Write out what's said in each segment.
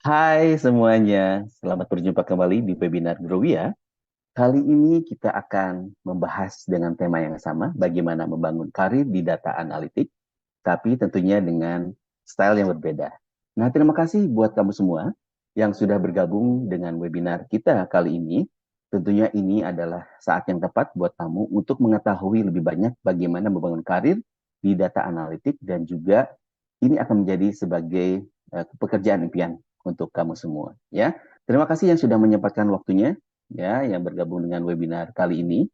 Hai semuanya, selamat berjumpa kembali di webinar Growia. Kali ini kita akan membahas dengan tema yang sama, bagaimana membangun karir di data analitik, tapi tentunya dengan style yang berbeda. Nah, terima kasih buat kamu semua yang sudah bergabung dengan webinar kita kali ini. Tentunya ini adalah saat yang tepat buat kamu untuk mengetahui lebih banyak bagaimana membangun karir di data analitik dan juga ini akan menjadi sebagai pekerjaan impian untuk kamu semua, ya. Terima kasih yang sudah menyempatkan waktunya, ya, yang bergabung dengan webinar kali ini.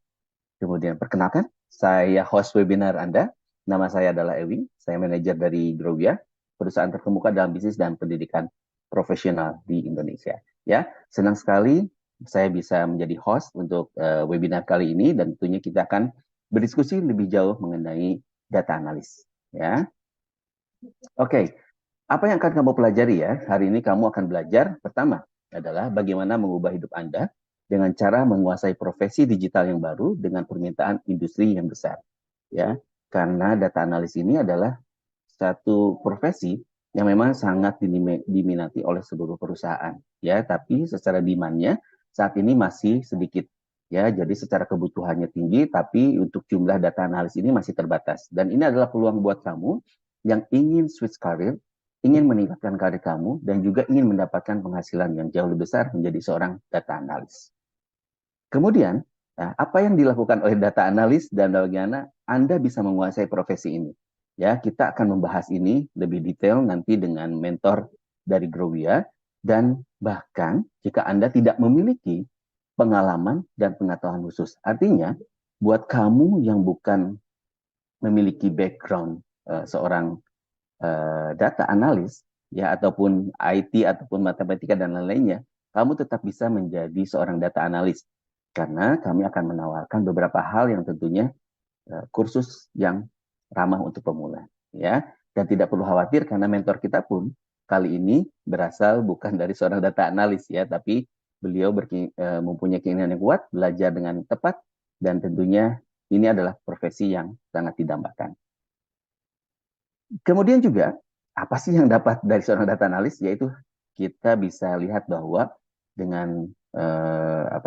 Kemudian perkenalkan, saya host webinar Anda. Nama saya adalah Ewi, saya manajer dari Growia, perusahaan terkemuka dalam bisnis dan pendidikan profesional di Indonesia. Ya, senang sekali saya bisa menjadi host untuk webinar kali ini dan tentunya kita akan berdiskusi lebih jauh mengenai data analis. Ya, oke. Apa yang akan kamu pelajari ya? Hari ini kamu akan belajar pertama adalah bagaimana mengubah hidup Anda dengan cara menguasai profesi digital yang baru dengan permintaan industri yang besar. Ya, karena data analis ini adalah satu profesi yang memang sangat diminati oleh seluruh perusahaan. Ya, tapi secara demand-nya saat ini masih sedikit. Ya, jadi secara kebutuhannya tinggi, tapi untuk jumlah data analis ini masih terbatas. Dan ini adalah peluang buat kamu yang ingin switch karir, ingin meningkatkan karir kamu, dan juga ingin mendapatkan penghasilan yang jauh lebih besar menjadi seorang data analis. Kemudian, nah, apa yang dilakukan oleh data analis dan bagaimana Anda bisa menguasai profesi ini? Ya, kita akan membahas ini lebih detail nanti dengan mentor dari Growia dan bahkan jika Anda tidak memiliki pengalaman dan pengetahuan khusus. Artinya, buat kamu yang bukan memiliki background seorang data analis ya ataupun IT ataupun matematika dan lain-lainnya, kamu tetap bisa menjadi seorang data analis karena kami akan menawarkan beberapa hal yang tentunya kursus yang ramah untuk pemula ya, dan tidak perlu khawatir karena mentor kita pun kali ini berasal bukan dari seorang data analis ya, tapi beliau mempunyai keinginan yang kuat belajar dengan tepat dan tentunya ini adalah profesi yang sangat didambakan. Kemudian juga, apa sih yang dapat dari seorang data analis? Yaitu kita bisa lihat bahwa dengan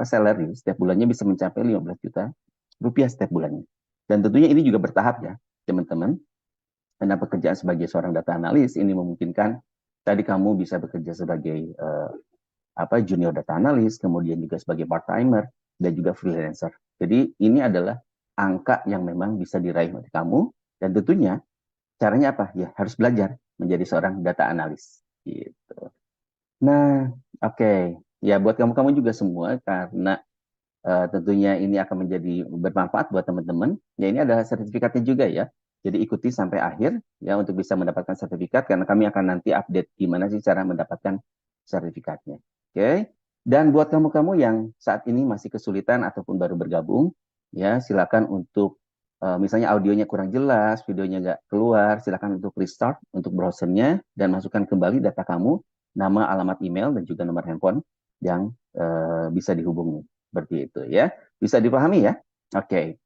salary setiap bulannya bisa mencapai 15 juta rupiah setiap bulannya. Dan tentunya ini juga bertahap ya, teman-teman. Karena pekerjaan sebagai seorang data analis ini memungkinkan tadi kamu bisa bekerja sebagai junior data analis, kemudian juga sebagai part-timer, dan juga freelancer. Jadi ini adalah angka yang memang bisa diraih oleh kamu, dan tentunya caranya apa? Ya, harus belajar menjadi seorang data analis. Gitu. Nah, oke. Ya, buat kamu-kamu juga semua, karena tentunya ini akan menjadi bermanfaat buat teman-teman. Ya, ini adalah sertifikatnya juga ya. Jadi ikuti sampai akhir ya untuk bisa mendapatkan sertifikat, karena kami akan nanti update gimana sih cara mendapatkan sertifikatnya. Oke. Dan buat kamu-kamu yang saat ini masih kesulitan ataupun baru bergabung, ya silakan untuk misalnya audionya kurang jelas, videonya nggak keluar, silakan untuk restart untuk browsernya dan masukkan kembali data kamu, nama, alamat email, dan juga nomor handphone yang bisa dihubungi. Seperti itu ya. Bisa dipahami ya? Oke.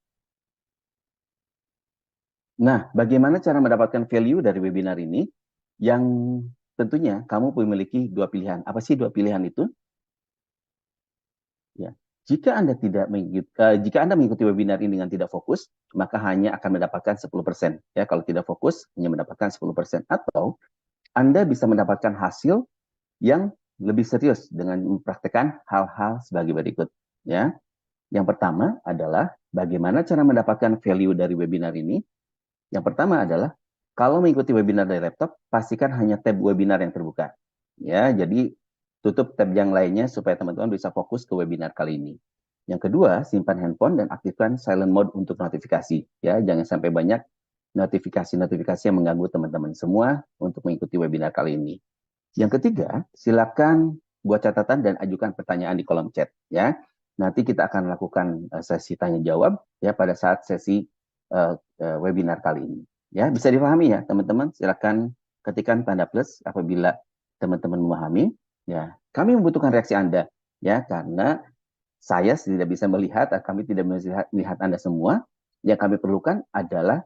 Nah, bagaimana cara mendapatkan value dari webinar ini? Yang tentunya kamu memiliki dua pilihan. Apa sih dua pilihan itu? Ya. Jika Anda mengikuti webinar ini dengan tidak fokus, maka hanya akan mendapatkan 10%. Ya, kalau tidak fokus, hanya mendapatkan 10%. Atau Anda bisa mendapatkan hasil yang lebih serius dengan mempraktekkan hal-hal sebagai berikut. Ya. Yang pertama adalah bagaimana cara mendapatkan value dari webinar ini. Yang pertama adalah kalau mengikuti webinar dari laptop, pastikan hanya tab webinar yang terbuka. Ya, jadi tutup tab yang lainnya supaya teman-teman bisa fokus ke webinar kali ini. Yang kedua, simpan handphone dan aktifkan silent mode untuk notifikasi. Ya, jangan sampai banyak notifikasi-notifikasi yang mengganggu teman-teman semua untuk mengikuti webinar kali ini. Yang ketiga, silakan buat catatan dan ajukan pertanyaan di kolom chat. Ya, nanti kita akan lakukan sesi tanya jawab ya pada saat sesi webinar kali ini. Ya, bisa dipahami ya teman-teman. Silakan ketikkan tanda plus apabila teman-teman memahami. Ya, kami membutuhkan reaksi Anda ya karena saya tidak bisa melihat, kami tidak melihat Anda semua. Yang kami perlukan adalah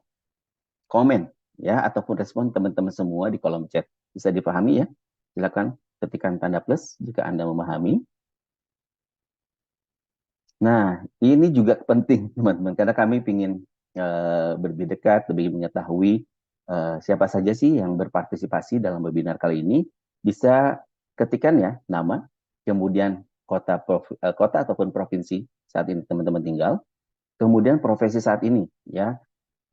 komen ya ataupun respon teman-teman semua di kolom chat. Bisa dipahami ya? Silakan. Ketikkan tanda plus jika Anda memahami. Nah, ini juga penting teman-teman, karena kami ingin lebih dekat, lebih mengetahui siapa saja sih yang berpartisipasi dalam webinar kali ini. Bisa ketikkan ya nama, kemudian kota ataupun provinsi saat ini teman-teman tinggal, kemudian profesi saat ini ya,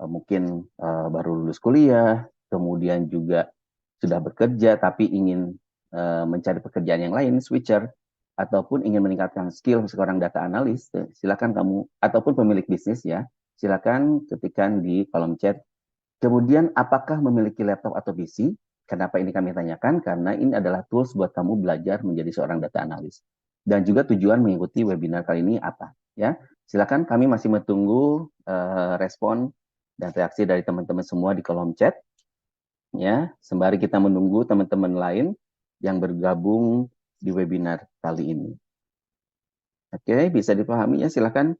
mungkin baru lulus kuliah, kemudian juga sudah bekerja tapi ingin mencari pekerjaan yang lain, switcher, ataupun ingin meningkatkan skill seorang data analis, silakan kamu, ataupun pemilik bisnis ya, silakan ketikkan di kolom chat. Kemudian apakah memiliki laptop atau PC? Kenapa ini kami tanyakan? Karena ini adalah tools buat kamu belajar menjadi seorang data analis. Dan juga tujuan mengikuti webinar kali ini apa? Ya, silakan, kami masih menunggu respon dan reaksi dari teman-teman semua di kolom chat. Ya, sembari kita menunggu teman-teman lain yang bergabung di webinar kali ini. Oke, bisa dipahami ya, silakan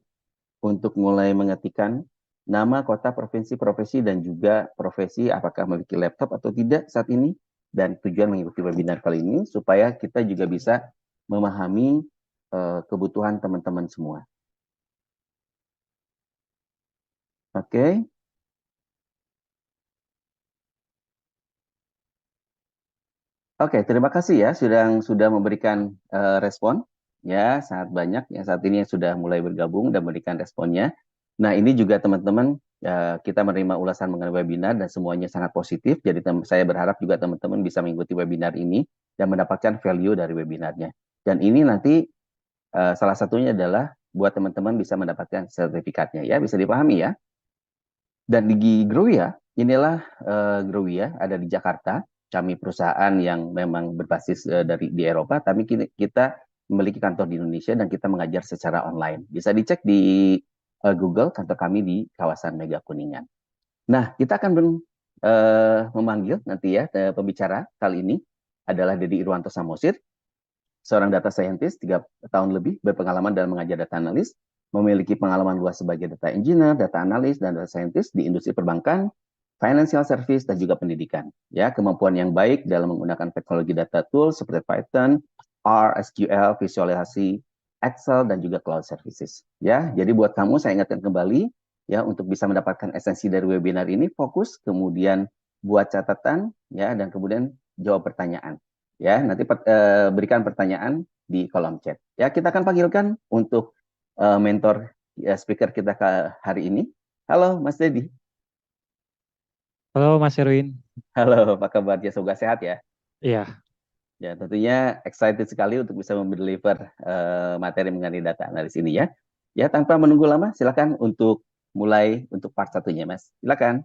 untuk mulai mengetikkan nama, kota, provinsi, profesi, dan juga profesi apakah memiliki laptop atau tidak saat ini, dan tujuan mengikuti webinar kali ini supaya kita juga bisa memahami kebutuhan teman-teman semua. Oke. Oke, terima kasih ya sudah memberikan respon ya, sangat banyak yang saat ini yang sudah mulai bergabung dan memberikan responnya. Nah, ini juga teman-teman kita menerima ulasan mengenai webinar dan semuanya sangat positif. Jadi saya berharap juga teman-teman bisa mengikuti webinar ini dan mendapatkan value dari webinarnya. Dan ini nanti salah satunya adalah buat teman-teman bisa mendapatkan sertifikatnya ya, bisa dipahami ya. Dan di Growia, inilah Growia ada di Jakarta. Kami perusahaan yang memang berbasis di Eropa, tapi kita memiliki kantor di Indonesia dan kita mengajar secara online. Bisa dicek di Google kantor kami di kawasan Mega Kuningan. Nah, kita akan memanggil nanti ya pembicara kali ini adalah Dedi Irwanto Samosir, seorang data scientist 3 tahun lebih berpengalaman dalam mengajar data analis, memiliki pengalaman luas sebagai data engineer, data analis, dan data scientist di industri perbankan, financial service, dan juga pendidikan. Ya, kemampuan yang baik dalam menggunakan teknologi data tools seperti Python, R, SQL, visualisasi, Excel, dan juga cloud services. Ya, jadi buat kamu saya ingatkan kembali ya, untuk bisa mendapatkan esensi dari webinar ini, fokus, kemudian buat catatan ya, dan kemudian jawab pertanyaan. Ya, nanti berikan pertanyaan di kolom chat. Ya, kita akan panggilkan untuk mentor speaker kita hari ini. Halo, Mas Dedi. Halo Mas Erwin. Halo, apa kabar? Ya, semoga sehat ya. Iya, Ya, tentunya excited sekali untuk bisa mendeliver materi mengenai data analis ini ya. Ya, tanpa menunggu lama, silakan untuk mulai untuk part satunya, Mas. Silakan.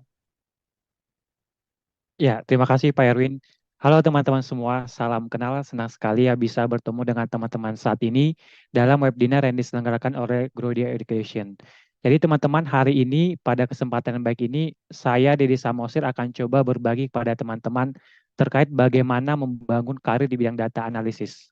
ya, terima kasih Pak Erwin. Halo teman-teman semua, salam kenal. Senang sekali ya bisa bertemu dengan teman-teman saat ini dalam webinar yang diselenggarakan oleh Grodia Education. Jadi teman-teman, hari ini pada kesempatan yang baik ini, saya Dedi Samosir akan coba berbagi kepada teman-teman terkait bagaimana membangun karir di bidang data analisis.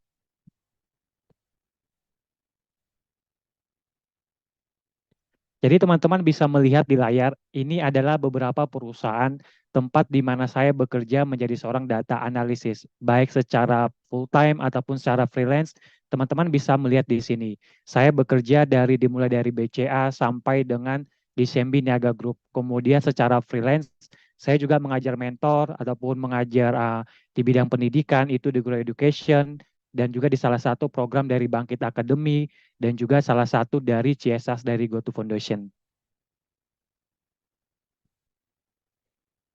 Jadi teman-teman bisa melihat di layar, ini adalah beberapa perusahaan tempat di mana saya bekerja menjadi seorang data analisis. Baik secara full-time ataupun secara freelance, teman-teman bisa melihat di sini. Saya bekerja dimulai dari BCA sampai dengan di Sembi Niaga Group. Kemudian secara freelance, saya juga mengajar mentor ataupun mengajar di bidang pendidikan, itu di Grow Education, dan juga di salah satu program dari Bangkit Academy, dan juga salah satu dari CSS dari GoTo Foundation.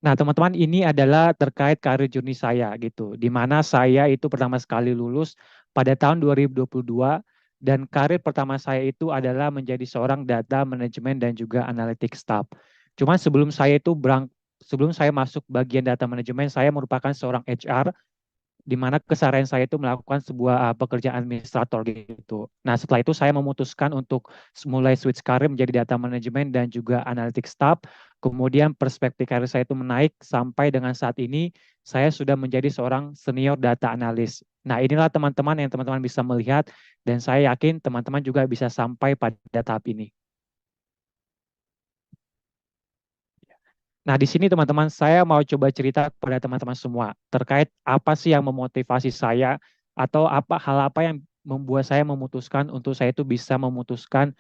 Nah, teman-teman, ini adalah terkait karir journey saya gitu, di mana saya itu pertama sekali lulus pada tahun 2022 dan karir pertama saya itu adalah menjadi seorang data manajemen dan juga analytics staff. Cuman sebelum saya masuk bagian data manajemen, saya merupakan seorang HR di mana keseharian saya itu melakukan sebuah pekerjaan administrator gitu. Nah, setelah itu saya memutuskan untuk mulai switch karir menjadi data management dan juga analytics staff. Kemudian perspektif karir saya itu menaik sampai dengan saat ini saya sudah menjadi seorang senior data analis. Nah, inilah teman-teman yang teman-teman bisa melihat dan saya yakin teman-teman juga bisa sampai pada tahap ini. Nah, di sini teman-teman, saya mau coba cerita kepada teman-teman semua terkait apa sih yang memotivasi saya atau hal apa yang membuat saya memutuskan untuk saya itu bisa memutuskan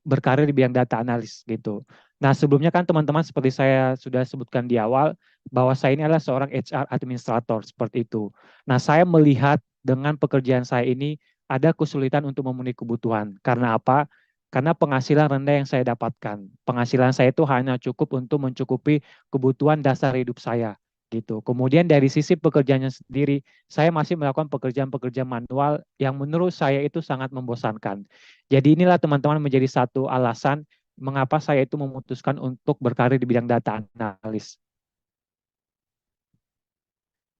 berkarir di bidang data analis gitu. Nah, sebelumnya kan teman-teman seperti saya sudah sebutkan di awal bahwa saya ini adalah seorang HR administrator seperti itu. Nah, saya melihat dengan pekerjaan saya ini ada kesulitan untuk memenuhi kebutuhan. Karena apa? Karena penghasilan rendah yang saya dapatkan. Penghasilan saya itu hanya cukup untuk mencukupi kebutuhan dasar hidup saya gitu. Kemudian dari sisi pekerjaannya sendiri, saya masih melakukan pekerjaan-pekerjaan manual yang menurut saya itu sangat membosankan. Jadi inilah teman-teman menjadi satu alasan mengapa saya itu memutuskan untuk berkarir di bidang data analis.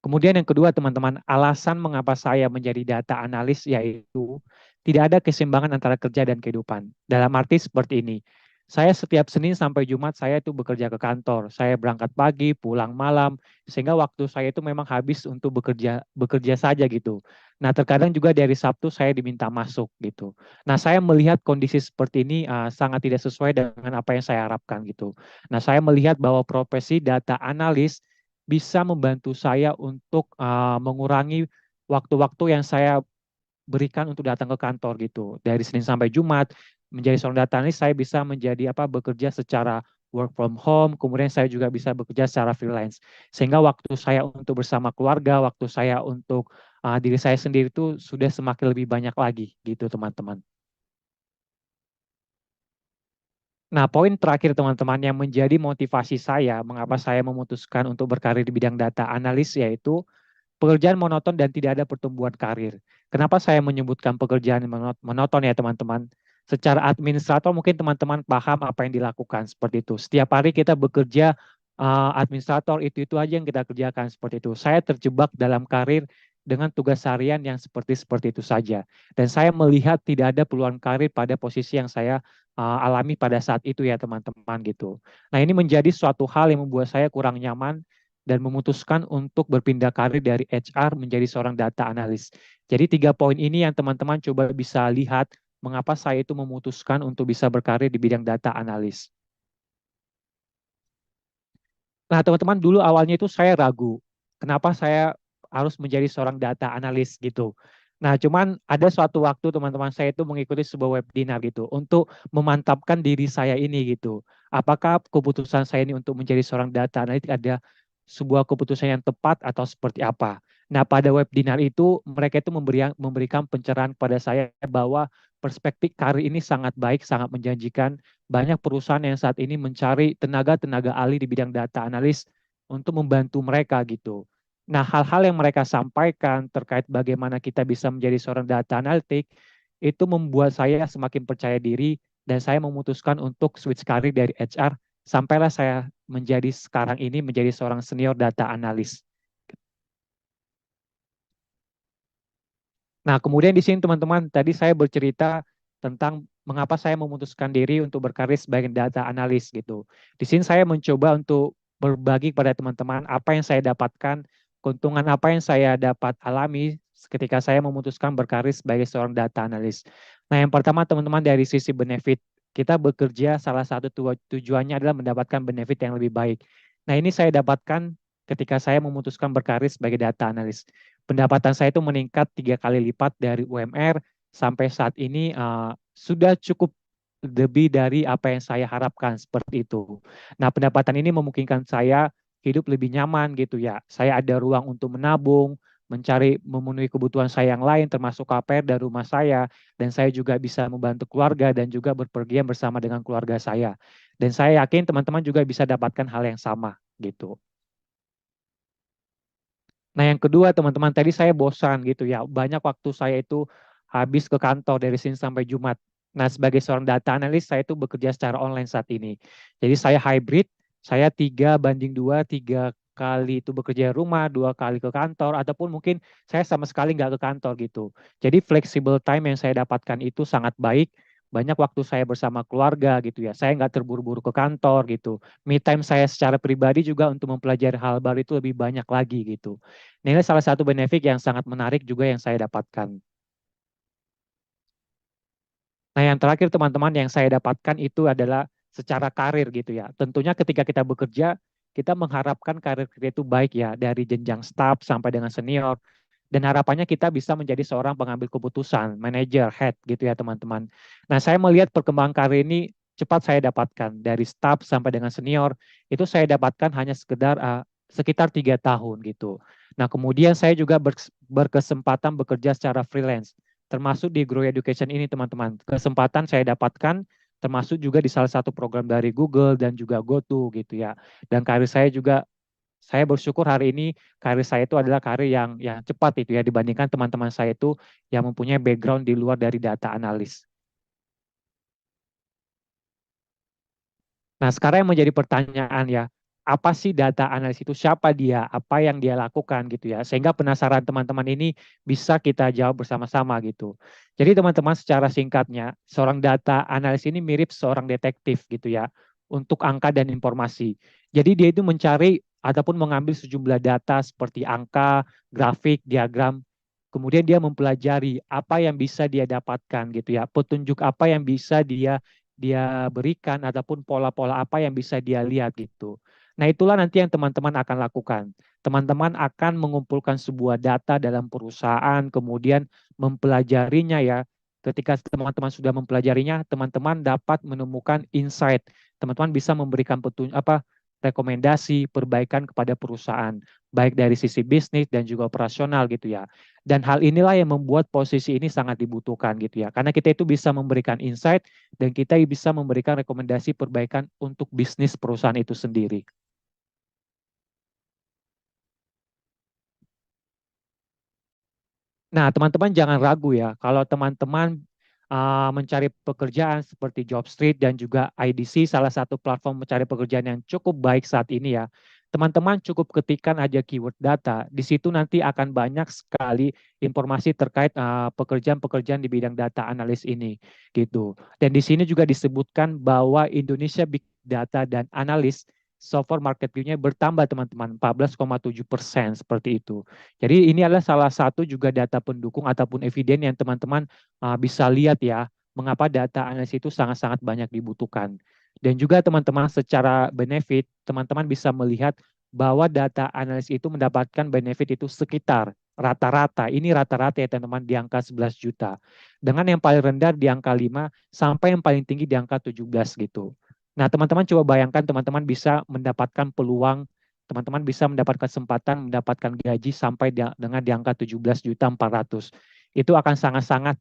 Kemudian yang kedua teman-teman, alasan mengapa saya menjadi data analis yaitu tidak ada keseimbangan antara kerja dan kehidupan. Dalam arti seperti ini, saya setiap Senin sampai Jumat saya itu bekerja ke kantor. Saya berangkat pagi, pulang malam, sehingga waktu saya itu memang habis untuk bekerja bekerja saja gitu. Nah, terkadang juga dari Sabtu saya diminta masuk gitu. Nah, saya melihat kondisi seperti ini sangat tidak sesuai dengan apa yang saya harapkan gitu. Nah, saya melihat bahwa profesi data analis bisa membantu saya untuk mengurangi waktu-waktu yang saya berikan untuk datang ke kantor gitu. Dari Senin sampai Jumat menjadi seorang data analis saya bisa menjadi bekerja secara work from home, kemudian saya juga bisa bekerja secara freelance. Sehingga waktu saya untuk bersama keluarga, waktu saya untuk diri saya sendiri itu sudah semakin lebih banyak lagi gitu teman-teman. Nah, poin terakhir teman-teman yang menjadi motivasi saya mengapa saya memutuskan untuk berkarir di bidang data analis yaitu pekerjaan monoton dan tidak ada pertumbuhan karir. Kenapa saya menyebutkan pekerjaan monoton ya teman-teman? Secara administrator mungkin teman-teman paham apa yang dilakukan seperti itu. Setiap hari kita bekerja administrator itu aja yang kita kerjakan seperti itu. Saya terjebak dalam karir dengan tugas harian yang seperti itu saja. Dan saya melihat tidak ada peluang karir pada posisi yang saya alami pada saat itu ya teman-teman gitu. Nah, ini menjadi suatu hal yang membuat saya kurang nyaman dan memutuskan untuk berpindah karir dari HR menjadi seorang data analis. Jadi 3 poin ini yang teman-teman coba bisa lihat mengapa saya itu memutuskan untuk bisa berkarir di bidang data analis. Nah, teman-teman dulu awalnya itu saya ragu, kenapa saya harus menjadi seorang data analis gitu. Nah, cuman ada suatu waktu teman-teman saya itu mengikuti sebuah webinar gitu untuk memantapkan diri saya ini gitu. Apakah keputusan saya ini untuk menjadi seorang data analis ada sebuah keputusan yang tepat atau seperti apa. Nah, pada webinar itu mereka itu memberikan pencerahan pada saya bahwa perspektif karir ini sangat baik, sangat menjanjikan. Banyak perusahaan yang saat ini mencari tenaga-tenaga ahli di bidang data analis untuk membantu mereka gitu. Nah, hal-hal yang mereka sampaikan terkait bagaimana kita bisa menjadi seorang data analitik itu membuat saya semakin percaya diri dan saya memutuskan untuk switch karir dari HR sampailah saya menjadi sekarang ini menjadi seorang senior data analis. Nah, kemudian di sini teman-teman, tadi saya bercerita tentang mengapa saya memutuskan diri untuk berkarir sebagai data analis gitu. Di sini saya mencoba untuk berbagi kepada teman-teman apa yang saya dapatkan, keuntungan apa yang saya dapat alami ketika saya memutuskan berkarir sebagai seorang data analis. Nah, yang pertama teman-teman dari sisi benefit, kita bekerja salah satu tujuannya adalah mendapatkan benefit yang lebih baik. Nah, ini saya dapatkan ketika saya memutuskan berkarir sebagai data analis. Pendapatan saya itu meningkat 3 kali lipat dari UMR sampai saat ini sudah cukup lebih dari apa yang saya harapkan seperti itu. Nah, pendapatan ini memungkinkan saya hidup lebih nyaman gitu ya. Saya ada ruang untuk menabung, mencari memenuhi kebutuhan saya yang lain termasuk KPR dan rumah saya dan saya juga bisa membantu keluarga dan juga berpergian bersama dengan keluarga saya. Dan saya yakin teman-teman juga bisa dapatkan hal yang sama gitu. Nah, yang kedua teman-teman, tadi saya bosan gitu ya. Banyak waktu saya itu habis ke kantor dari Senin sampai Jumat. Nah, sebagai seorang data analis, saya itu bekerja secara online saat ini. Jadi saya hybrid, saya 3:2, 3 kali itu bekerja di rumah, 2 kali ke kantor, ataupun mungkin saya sama sekali nggak ke kantor gitu. Jadi flexible time yang saya dapatkan itu sangat baik. Banyak waktu saya bersama keluarga gitu ya. Saya nggak terburu-buru ke kantor gitu. Me time saya secara pribadi juga untuk mempelajari hal baru itu lebih banyak lagi gitu. Nah, ini salah satu benefit yang sangat menarik juga yang saya dapatkan. Nah, yang terakhir teman-teman yang saya dapatkan itu adalah secara karir gitu ya. Tentunya ketika kita bekerja, kita mengharapkan karir kita itu baik ya, dari jenjang staff sampai dengan senior. Dan harapannya kita bisa menjadi seorang pengambil keputusan, manajer, head gitu ya teman-teman. Nah, saya melihat perkembangan karir ini cepat saya dapatkan. Dari staff sampai dengan senior, itu saya dapatkan hanya sekitar 3 tahun gitu. Nah, kemudian saya juga berkesempatan bekerja secara freelance, termasuk di Grow Education ini teman-teman. Kesempatan saya dapatkan termasuk juga di salah satu program dari Google dan juga GoTo gitu ya. Dan karir saya juga, saya bersyukur hari ini karir saya itu adalah karir yang cepat itu ya dibandingkan teman-teman saya itu yang mempunyai background di luar dari data analis. Nah, sekarang yang menjadi pertanyaan ya, apa sih data analis itu? Siapa dia? Apa yang dia lakukan gitu ya? Sehingga penasaran teman-teman ini bisa kita jawab bersama-sama gitu. Jadi teman-teman secara singkatnya, seorang data analis ini mirip seorang detektif gitu ya untuk angka dan informasi. Jadi dia itu mencari ataupun mengambil sejumlah data seperti angka, grafik, diagram. Kemudian dia mempelajari apa yang bisa dia dapatkan gitu ya, petunjuk apa yang bisa dia dia berikan ataupun pola-pola apa yang bisa dia lihat gitu. Nah, itulah nanti yang teman-teman akan lakukan. Teman-teman akan mengumpulkan sebuah data dalam perusahaan, kemudian mempelajarinya ya. Ketika teman-teman sudah mempelajarinya, teman-teman dapat menemukan insight. Teman-teman bisa memberikan rekomendasi perbaikan kepada perusahaan, baik dari sisi bisnis dan juga operasional gitu ya. Dan hal inilah yang membuat posisi ini sangat dibutuhkan gitu ya. Karena kita itu bisa memberikan insight dan kita bisa memberikan rekomendasi perbaikan untuk bisnis perusahaan itu sendiri. Nah, teman-teman jangan ragu ya, kalau teman-teman mencari pekerjaan seperti Jobstreet dan juga IDC, salah satu platform mencari pekerjaan yang cukup baik saat ini ya, teman-teman cukup ketikkan aja keyword data, di situ nanti akan banyak sekali informasi terkait pekerjaan-pekerjaan di bidang data analis ini, gitu. Dan di sini juga disebutkan bahwa Indonesia Big Data dan Analis software market view-nya bertambah teman-teman, 14,7% seperti itu. Jadi ini adalah salah satu juga data pendukung ataupun eviden yang teman-teman bisa lihat ya, mengapa data analisis itu sangat-sangat banyak dibutuhkan. Dan juga teman-teman secara benefit, teman-teman bisa melihat bahwa data analis itu mendapatkan benefit itu sekitar rata-rata, ini rata-rata ya teman-teman di angka 11 juta. Dengan yang paling rendah di angka 5 sampai yang paling tinggi di angka 17 gitu. Nah, teman-teman coba bayangkan teman-teman bisa mendapatkan peluang, teman-teman bisa mendapat kesempatan mendapatkan gaji sampai dengan di angka 17.400.000. Itu akan sangat-sangat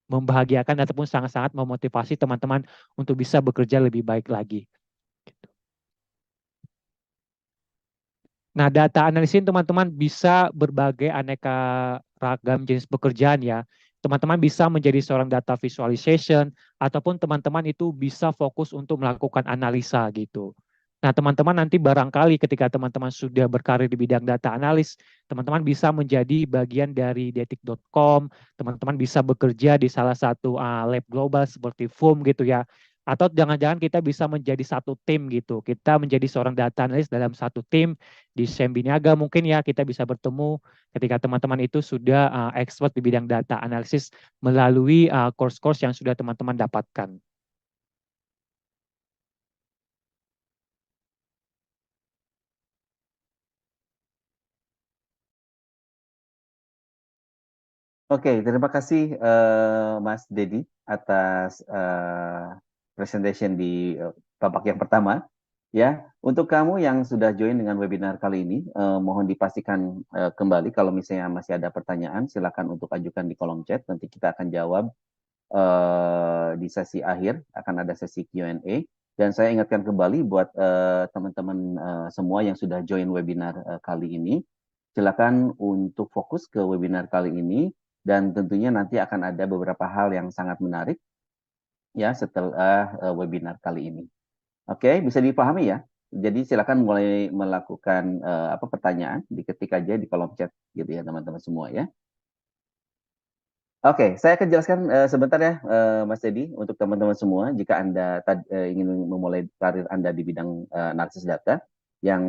membahagiakan ataupun sangat-sangat memotivasi teman-teman untuk bisa bekerja lebih baik lagi. Nah, data analisis teman-teman bisa berbagai aneka ragam jenis pekerjaan ya. Teman-teman bisa menjadi seorang data visualization ataupun teman-teman itu bisa fokus untuk melakukan analisa gitu. Nah, teman-teman nanti barangkali ketika teman-teman sudah berkarir di bidang data analis, teman-teman bisa menjadi bagian dari detik.com, teman-teman bisa bekerja di salah satu lab global seperti FUM gitu ya. Atau jangan-jangan kita bisa menjadi satu tim gitu. Kita menjadi seorang data analis dalam satu tim di Sembiniaga mungkin ya kita bisa bertemu ketika teman-teman itu sudah expert di bidang data analisis melalui course-course yang sudah teman-teman dapatkan. Oke, terima kasih Mas Dedi atas presentation di babak yang pertama. Ya, untuk kamu yang sudah join dengan webinar kali ini, mohon dipastikan kembali kalau misalnya masih ada pertanyaan, silakan untuk ajukan di kolom chat. Nanti kita akan jawab di sesi akhir, akan ada sesi Q&A. Dan saya ingatkan kembali buat teman-teman semua yang sudah join webinar kali ini, silakan untuk fokus ke webinar kali ini dan tentunya nanti akan ada beberapa hal yang sangat menarik ya setelah webinar kali ini. Oke, bisa dipahami ya. Jadi silakan mulai melakukan apa pertanyaan, diketik aja di kolom chat gitu ya teman-teman semua ya. Oke, saya akan jelaskan sebentar ya, Mas Dedi, untuk teman-teman semua. Jika Anda ingin memulai karir Anda di bidang analisis data, yang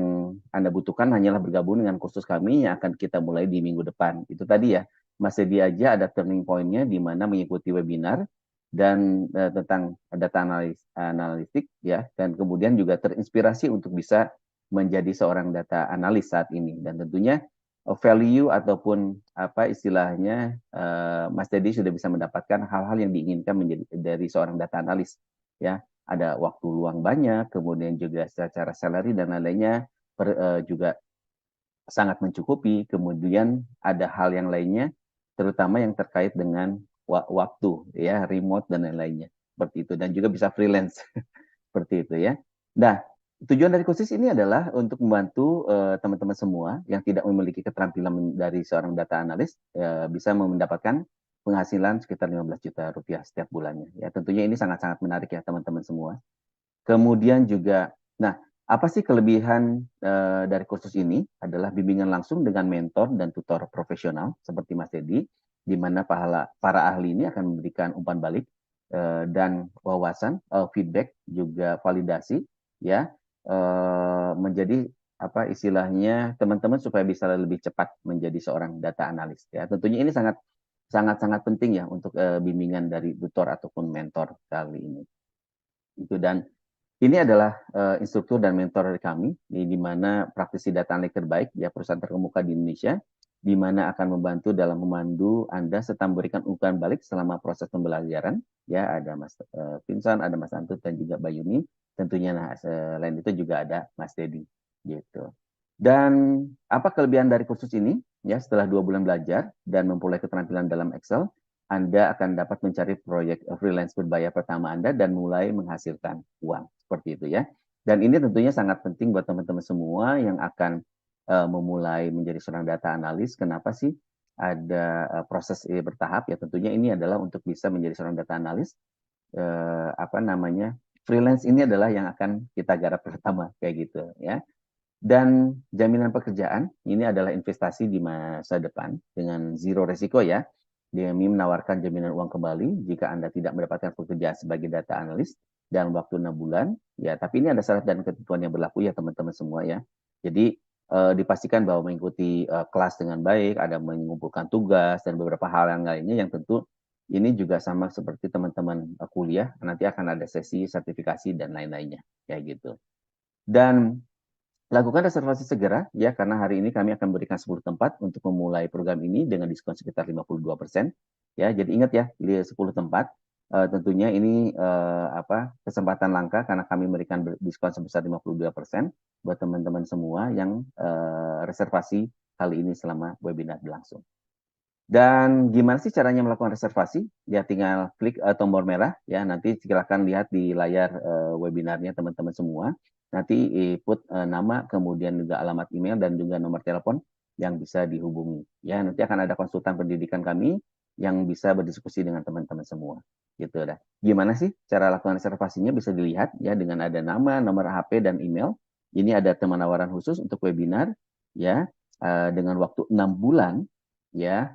Anda butuhkan hanyalah bergabung dengan kursus kami yang akan kita mulai di minggu depan. Itu tadi ya, Mas Dedi aja ada turning point-nya di mana mengikuti webinar dan tentang data analitik ya, dan kemudian juga terinspirasi untuk bisa menjadi seorang data analis saat ini. Dan tentunya value ataupun apa istilahnya Mas Dedi sudah bisa mendapatkan hal-hal yang diinginkan menjadi dari seorang data analis, ya. Ada waktu luang banyak, kemudian juga secara salary dan lain-lainnya juga sangat mencukupi. Kemudian ada hal yang lainnya, terutama yang terkait dengan waktu, ya, remote dan lain-lainnya, seperti itu. Dan juga bisa freelance, seperti itu ya. Nah, tujuan dari kursus ini adalah untuk membantu teman-teman semua yang tidak memiliki keterampilan dari seorang data analis bisa mendapatkan penghasilan sekitar 15 juta rupiah setiap bulannya. Ya, tentunya ini sangat-sangat menarik ya teman-teman semua. Kemudian juga, nah, apa sih kelebihan dari kursus ini? Adalah bimbingan langsung dengan mentor dan tutor profesional seperti Mas Dedi, di mana para ahli ini akan memberikan umpan balik dan wawasan, feedback, juga validasi, ya, menjadi apa istilahnya teman-teman supaya bisa lebih cepat menjadi seorang data analis. Ya, tentunya ini sangat penting ya untuk bimbingan dari tutor ataupun mentor kali ini. Itu. Dan ini adalah instruktur dan mentor dari kami, di mana praktisi data analis terbaik, ya, perusahaan terkemuka di Indonesia, di mana akan membantu dalam memandu Anda serta memberikan umpan balik selama proses pembelajaran. Ya, ada Mas Vincent, ada Mas Antut, dan juga Bayuni. Tentunya, nah, selain itu juga ada Mas Dedi. Gitu. Dan apa kelebihan dari kursus ini? Ya, setelah 2 bulan belajar dan memperoleh keterampilan dalam Excel, Anda akan dapat mencari proyek freelance berbayar pertama Anda dan mulai menghasilkan uang. Seperti itu ya. Dan ini tentunya sangat penting buat teman-teman semua yang akan memulai menjadi seorang data analis. Kenapa sih ada proses bertahap? Ya, tentunya ini adalah untuk bisa menjadi seorang data analis. Apa namanya? Freelance ini adalah yang akan kita garap pertama, kayak gitu ya. Dan jaminan pekerjaan ini adalah investasi di masa depan dengan zero resiko ya. DMI menawarkan jaminan uang kembali jika Anda tidak mendapatkan pekerjaan sebagai data analis dalam waktu 6 bulan. Ya, tapi ini ada syarat dan ketentuan yang berlaku ya teman-teman semua ya. Jadi dipastikan bahwa mengikuti kelas dengan baik, ada mengumpulkan tugas dan beberapa hal yang lainnya yang tentu ini juga sama seperti teman-teman kuliah, nanti akan ada sesi sertifikasi dan lain-lainnya kayak gitu. Dan lakukan reservasi segera ya, karena hari ini kami akan berikan 10 tempat untuk memulai program ini dengan diskon sekitar 52%. Ya, jadi ingat ya, 10 tempat. Tentunya ini kesempatan langka karena kami memberikan diskon sebesar 52% buat teman-teman semua yang reservasi kali ini selama webinar berlangsung. Dan gimana sih caranya melakukan reservasi? Ya, tinggal klik tombol merah ya, nanti silakan lihat di layar webinarnya teman-teman semua. Nanti input nama, kemudian juga alamat email dan juga nomor telepon yang bisa dihubungi. Ya, nanti akan ada konsultan pendidikan kami yang bisa berdiskusi dengan teman-teman semua. Gitu dah. Gimana sih cara lakukan reservasinya? Bisa dilihat ya dengan ada nama, nomor HP dan email. Ini ada penawaran khusus untuk webinar ya, dengan waktu 6 bulan ya,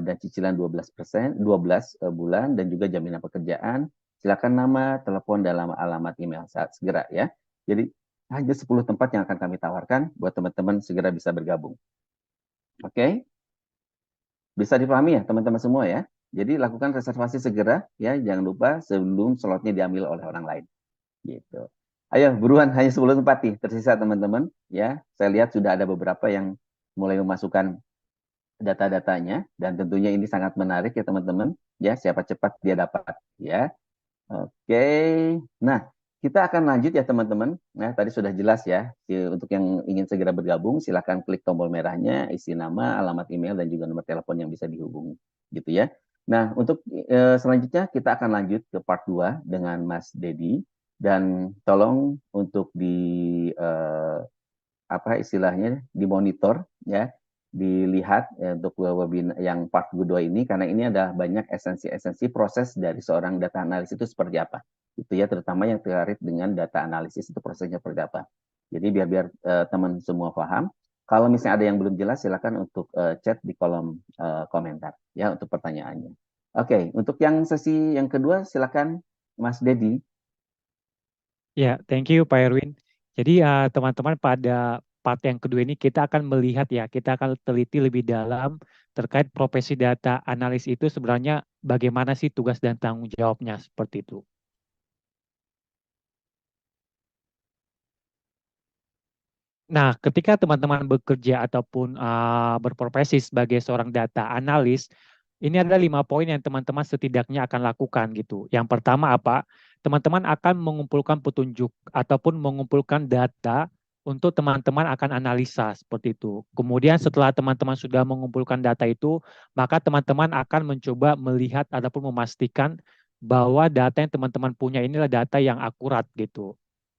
dan cicilan 12%, 12 bulan, dan juga jaminan pekerjaan. Silakan nama, telepon, dan alamat email saat segera ya. Jadi hanya 10 tempat yang akan kami tawarkan buat teman-teman segera bisa bergabung. Oke? Bisa dipahami ya teman-teman semua ya. Jadi lakukan reservasi segera ya, jangan lupa sebelum slotnya diambil oleh orang lain. Gitu. Ayo buruan, hanya 10 tempat nih tersisa teman-teman ya. Saya lihat sudah ada beberapa yang mulai memasukkan data-datanya, dan tentunya ini sangat menarik ya teman-teman ya, siapa cepat dia dapat ya. Oke, nah kita akan lanjut ya teman-teman. Nah, tadi sudah jelas ya, untuk yang ingin segera bergabung silahkan klik tombol merahnya, isi nama, alamat email, dan juga nomor telepon yang bisa dihubungi gitu ya. Nah, untuk selanjutnya kita akan lanjut ke part 2 dengan Mas Dedi, dan tolong untuk apa istilahnya dimonitor ya, dilihat ya, untuk webinar yang part kedua ini, karena ini ada banyak esensi-esensi proses dari seorang data analis itu seperti apa itu ya, terutama yang terkait dengan data analisis itu prosesnya seperti apa. Jadi biar teman semua paham. Kalau misalnya ada yang belum jelas silakan untuk chat di kolom komentar ya untuk pertanyaannya. Oke, untuk yang sesi yang kedua silakan Mas Dedi. Ya, thank you Pak Erwin. Jadi teman-teman pada part yang kedua ini kita akan melihat ya, kita akan teliti lebih dalam terkait profesi data analis itu sebenarnya bagaimana sih tugas dan tanggung jawabnya seperti itu. Nah, ketika teman-teman bekerja ataupun berprofesi sebagai seorang data analis, ini ada 5 poin yang teman-teman setidaknya akan lakukan gitu. Yang pertama apa? Teman-teman akan mengumpulkan petunjuk ataupun mengumpulkan data untuk teman-teman akan analisa seperti itu. Kemudian setelah teman-teman sudah mengumpulkan data itu, maka teman-teman akan mencoba melihat ataupun memastikan bahwa data yang teman-teman punya inilah data yang akurat gitu.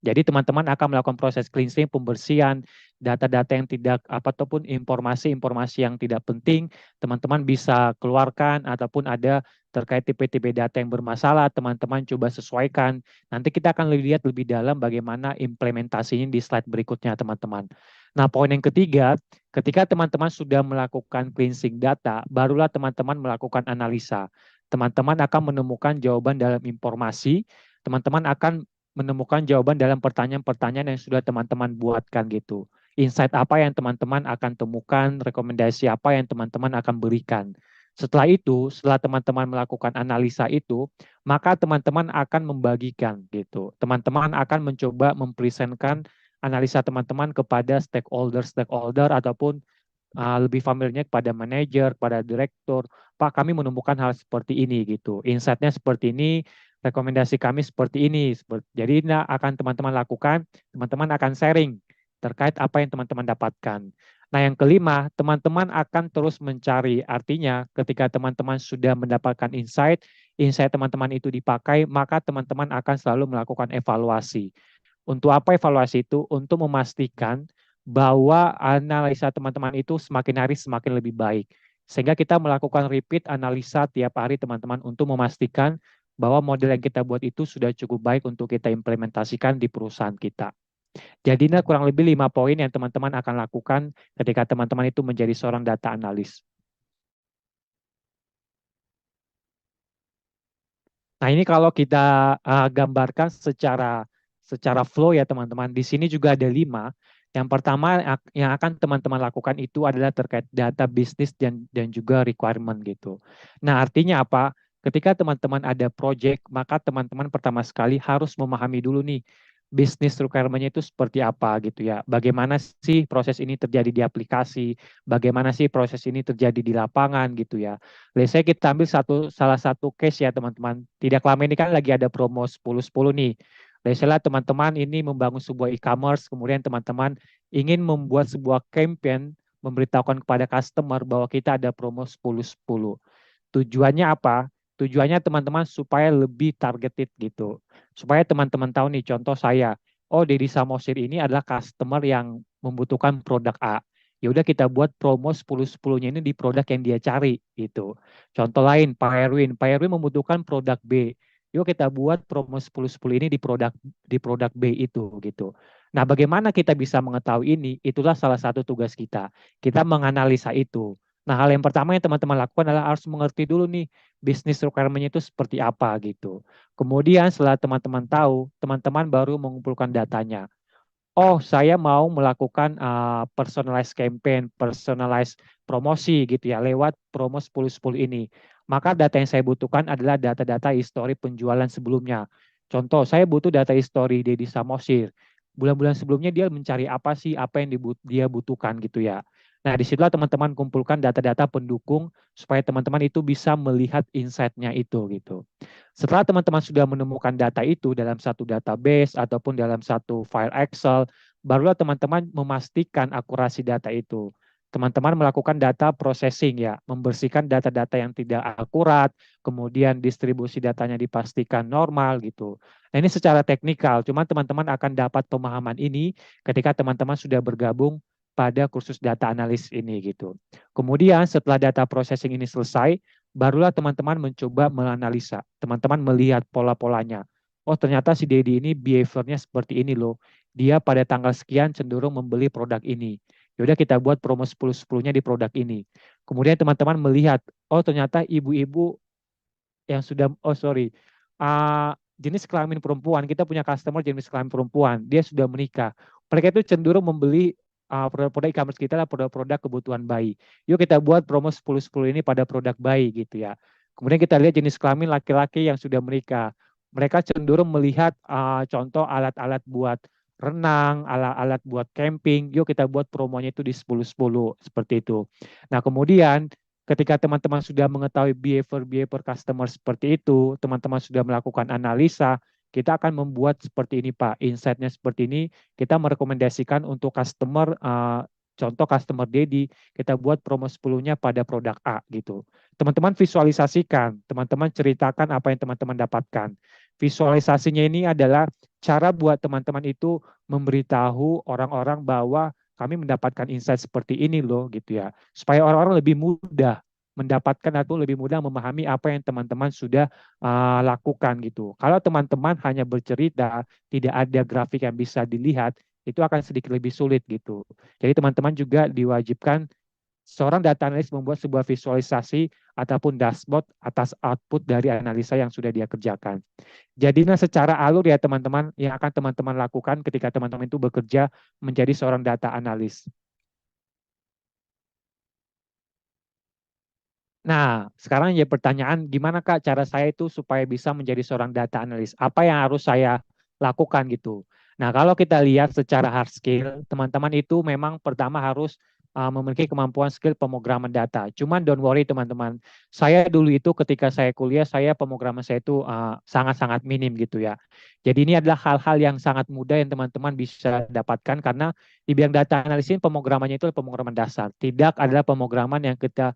Jadi teman-teman akan melakukan proses cleansing, pembersihan data-data yang tidak ataupun informasi-informasi yang tidak penting, teman-teman bisa keluarkan ataupun ada terkait tipe-tipe data yang bermasalah, teman-teman coba sesuaikan. Nanti kita akan lihat lebih dalam bagaimana implementasinya di slide berikutnya, teman-teman. Nah, poin yang ketiga, ketika teman-teman sudah melakukan cleansing data, barulah teman-teman melakukan analisa. Teman-teman akan menemukan jawaban dalam informasi, teman-teman akan menemukan jawaban dalam pertanyaan-pertanyaan yang sudah teman-teman buatkan gitu. Insight apa yang teman-teman akan temukan, rekomendasi apa yang teman-teman akan berikan. Setelah itu, setelah teman-teman melakukan analisa itu, maka teman-teman akan membagikan gitu. Teman-teman akan mencoba mempresentkan analisa teman-teman kepada stakeholder ataupun lebih familiarnya kepada manajer, kepada direktur, Pak kami menemukan hal seperti ini gitu. Insight-nya seperti ini, rekomendasi kami seperti ini. Jadi ini akan teman-teman lakukan, teman-teman akan sharing terkait apa yang teman-teman dapatkan. Nah yang kelima, teman-teman akan terus mencari. Artinya ketika teman-teman sudah mendapatkan insight, insight teman-teman itu dipakai, maka teman-teman akan selalu melakukan evaluasi. Untuk apa evaluasi itu? Untuk memastikan bahwa analisa teman-teman itu semakin hari semakin lebih baik. Sehingga kita melakukan repeat analisa tiap hari teman-teman untuk memastikan bahwa model yang kita buat itu sudah cukup baik untuk kita implementasikan di perusahaan kita. Jadi ini kurang lebih 5 poin yang teman-teman akan lakukan ketika teman-teman itu menjadi seorang data analis. Nah, ini kalau kita gambarkan secara flow ya teman-teman. Di sini juga ada 5. Yang pertama yang akan teman-teman lakukan itu adalah terkait data bisnis dan juga requirement gitu. Nah, artinya apa? Ketika teman-teman ada project, maka teman-teman pertama sekali harus memahami dulu nih bisnis requirement-nya itu seperti apa gitu ya. Bagaimana sih proses ini terjadi di aplikasi, bagaimana sih proses ini terjadi di lapangan gitu ya. Let's say kita ambil salah satu case ya teman-teman. Tidak lama ini kan lagi ada promo 10-10 nih. Let's say lah teman-teman ini membangun sebuah e-commerce, kemudian teman-teman ingin membuat sebuah campaign memberitahukan kepada customer bahwa kita ada promo 10-10. Tujuannya apa? Tujuannya teman-teman supaya lebih targeted gitu. Supaya teman-teman tahu nih, contoh saya, oh Deddy Samosir ini adalah customer yang membutuhkan produk A. Ya udah kita buat promo 10-10-nya ini di produk yang dia cari gitu. Contoh lain, Pak Erwin membutuhkan produk B. Yuk kita buat promo 10-10 ini di produk B itu gitu. Nah, bagaimana kita bisa mengetahui ini? Itulah salah satu tugas kita. Kita menganalisa itu. Nah, hal yang pertama yang teman-teman lakukan adalah harus mengerti dulu nih bisnis requirement-nya itu seperti apa gitu. Kemudian setelah teman-teman tahu, teman-teman baru mengumpulkan datanya. Oh, saya mau melakukan personalized campaign, personalized promosi gitu ya, lewat promo 10-10 ini. Maka data yang saya butuhkan adalah data-data histori penjualan sebelumnya. Contoh, saya butuh data histori Deddy Samosir. Bulan-bulan sebelumnya dia mencari apa sih, apa yang dia butuhkan gitu ya. Nah, disitulah teman-teman kumpulkan data-data pendukung supaya teman-teman itu bisa melihat insight-nya itu gitu. Setelah teman-teman sudah menemukan data itu dalam satu database ataupun dalam satu file Excel, barulah teman-teman memastikan akurasi data itu. Teman-teman melakukan data processing ya, membersihkan data-data yang tidak akurat, kemudian distribusi datanya dipastikan normal gitu. Nah ini secara teknikal, cuma teman-teman akan dapat pemahaman ini ketika teman-teman sudah bergabung pada kursus data analis ini gitu. Kemudian setelah data processing ini selesai, barulah teman-teman mencoba menganalisa. Teman-teman melihat pola-polanya. Oh ternyata si Dedi ini behaviornya seperti ini loh. Dia pada tanggal sekian cenderung membeli produk ini. Yaudah kita buat promo 10-10-nya di produk ini. Kemudian teman-teman melihat, oh ternyata ibu-ibu yang sudah, oh sorry, jenis kelamin perempuan, kita punya customer jenis kelamin perempuan, dia sudah menikah. Mereka itu cenderung membeli produk-produk e-commerce kita lah produk-produk kebutuhan bayi. Yuk kita buat promo 10-10 ini pada produk bayi gitu ya. Kemudian kita lihat jenis kelamin laki-laki yang sudah menikah. Mereka cenderung melihat contoh alat-alat buat renang, alat-alat buat camping, yuk kita buat promonya itu di 10-10 seperti itu. Nah, kemudian ketika teman-teman sudah mengetahui behavior customer seperti itu, teman-teman sudah melakukan analisa, kita akan membuat seperti ini Pak, insight-nya seperti ini, kita merekomendasikan untuk customer, contoh customer Dedi, kita buat promo 10-nya pada produk A gitu. Teman-teman visualisasikan, teman-teman ceritakan apa yang teman-teman dapatkan. Visualisasinya ini adalah cara buat teman-teman itu memberitahu orang-orang bahwa kami mendapatkan insight seperti ini loh gitu ya. Supaya orang-orang lebih mudah mendapatkan atau lebih mudah memahami apa yang teman-teman sudah lakukan gitu. Kalau teman-teman hanya bercerita, tidak ada grafik yang bisa dilihat, itu akan sedikit lebih sulit gitu. Jadi teman-teman juga diwajibkan seorang data analis membuat sebuah visualisasi ataupun dashboard atas output dari analisa yang sudah dia kerjakan. Jadinya secara alur ya teman-teman yang akan teman-teman lakukan ketika teman-teman itu bekerja menjadi seorang data analis. Nah, sekarang ya pertanyaan, gimana Kak cara saya itu supaya bisa menjadi seorang data analis? Apa yang harus saya lakukan gitu? Nah, kalau kita lihat secara hard skill, teman-teman itu memang pertama harus memiliki kemampuan skill pemrograman data. Cuman don't worry teman-teman, saya dulu itu ketika saya kuliah, saya pemrograman saya itu sangat-sangat minim gitu ya. Jadi ini adalah hal-hal yang sangat mudah yang teman-teman bisa dapatkan karena di bidang data analis ini pemrogramannya itu pemrograman dasar. Tidak adalah pemrograman yang kita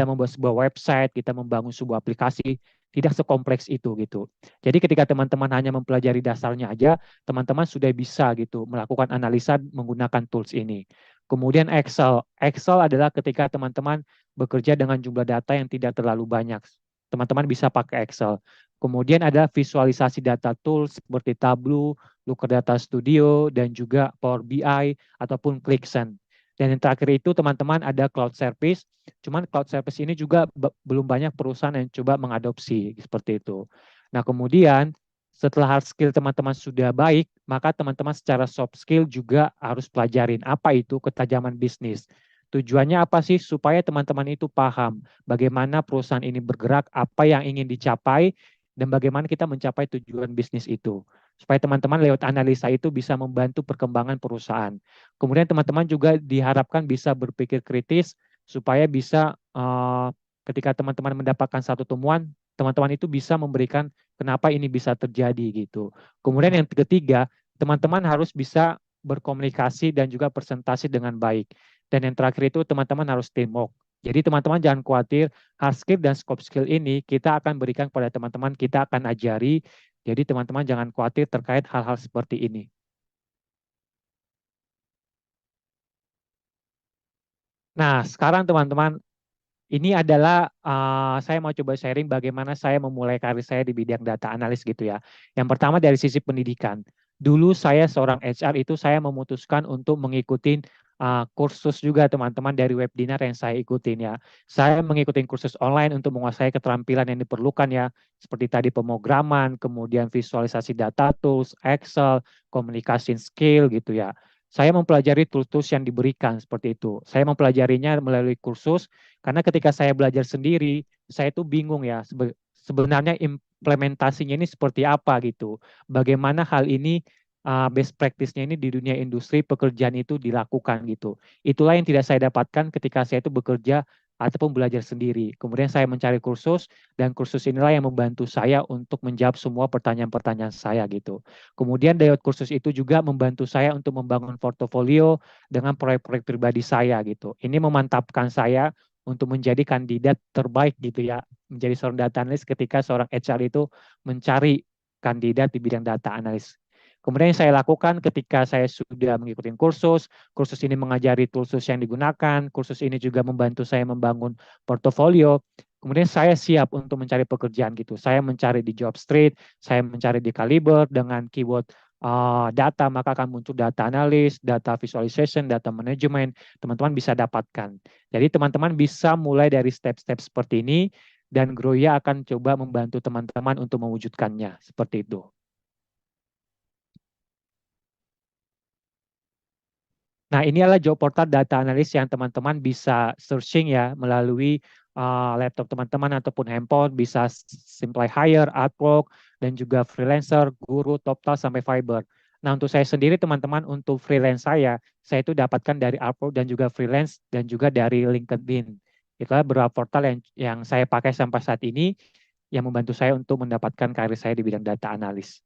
membuat sebuah website, kita membangun sebuah aplikasi, tidak sekompleks itu gitu. Jadi ketika teman-teman hanya mempelajari dasarnya aja, teman-teman sudah bisa gitu melakukan analisa menggunakan tools ini. Kemudian Excel. Excel adalah ketika teman-teman bekerja dengan jumlah data yang tidak terlalu banyak. Teman-teman bisa pakai Excel. Kemudian ada visualisasi data tools seperti Tableau, Looker Data Studio, dan juga Power BI ataupun ClickSense. Dan yang terakhir itu teman-teman ada cloud service. Cuman cloud service ini juga belum banyak perusahaan yang coba mengadopsi seperti itu. Nah, kemudian setelah hard skill teman-teman sudah baik, maka teman-teman secara soft skill juga harus pelajarin apa itu ketajaman bisnis. Tujuannya apa sih? Supaya teman-teman itu paham bagaimana perusahaan ini bergerak, apa yang ingin dicapai, dan bagaimana kita mencapai tujuan bisnis itu. Supaya teman-teman lewat analisa itu bisa membantu perkembangan perusahaan. Kemudian teman-teman juga diharapkan bisa berpikir kritis supaya bisa ketika teman-teman mendapatkan satu temuan, teman-teman itu bisa memberikan kenapa ini bisa terjadi gitu. Kemudian yang ketiga, teman-teman harus bisa berkomunikasi dan juga presentasi dengan baik. Dan yang terakhir itu teman-teman harus teamwork. Jadi teman-teman jangan khawatir, hard skill dan soft skill ini kita akan berikan kepada teman-teman, kita akan ajari. Jadi teman-teman jangan khawatir terkait hal-hal seperti ini. Nah, sekarang teman-teman, ini adalah saya mau coba sharing bagaimana saya memulai karir saya di bidang data analis gitu ya. Yang pertama dari sisi pendidikan. Dulu saya seorang HR itu saya memutuskan untuk mengikuti kursus juga teman-teman dari webinar yang saya ikutin ya. Saya mengikuti kursus online untuk menguasai keterampilan yang diperlukan ya. Seperti tadi pemrograman, kemudian visualisasi data tools, Excel, communication skill gitu ya. Saya mempelajari tools-tools yang diberikan seperti itu. Saya mempelajarinya melalui kursus karena ketika saya belajar sendiri, saya itu bingung ya sebenarnya implementasinya ini seperti apa gitu. Bagaimana hal ini best practice-nya ini di dunia industri pekerjaan itu dilakukan gitu. Itulah yang tidak saya dapatkan ketika saya itu bekerja ataupun belajar sendiri. Kemudian saya mencari kursus dan kursus inilah yang membantu saya untuk menjawab semua pertanyaan-pertanyaan saya gitu. Kemudian dari kursus itu juga membantu saya untuk membangun portofolio dengan proyek-proyek pribadi saya gitu. Ini memantapkan saya untuk menjadi kandidat terbaik gitu ya, menjadi seorang data analis ketika seorang HR itu mencari kandidat di bidang data analis. Kemudian yang saya lakukan ketika saya sudah mengikuti kursus, kursus ini mengajari tools yang digunakan, kursus ini juga membantu saya membangun portofolio. Kemudian saya siap untuk mencari pekerjaan gitu. Saya mencari di Jobstreet, saya mencari di Caliber dengan keyword data, maka akan muncul data analis, data visualization, data management, teman-teman bisa dapatkan. Jadi teman-teman bisa mulai dari step-step seperti ini dan Groya akan coba membantu teman-teman untuk mewujudkannya seperti itu. Nah, ini adalah job portal data analis yang teman-teman bisa searching ya melalui laptop teman-teman ataupun handphone, bisa Simply Hire, Upwork, dan juga freelancer, Guru, TopTal, sampai Fiverr. Nah, untuk saya sendiri teman-teman, untuk freelance saya itu dapatkan dari Upwork dan juga freelance dan juga dari LinkedIn. Itulah beberapa portal yang saya pakai sampai saat ini yang membantu saya untuk mendapatkan karir saya di bidang data analis.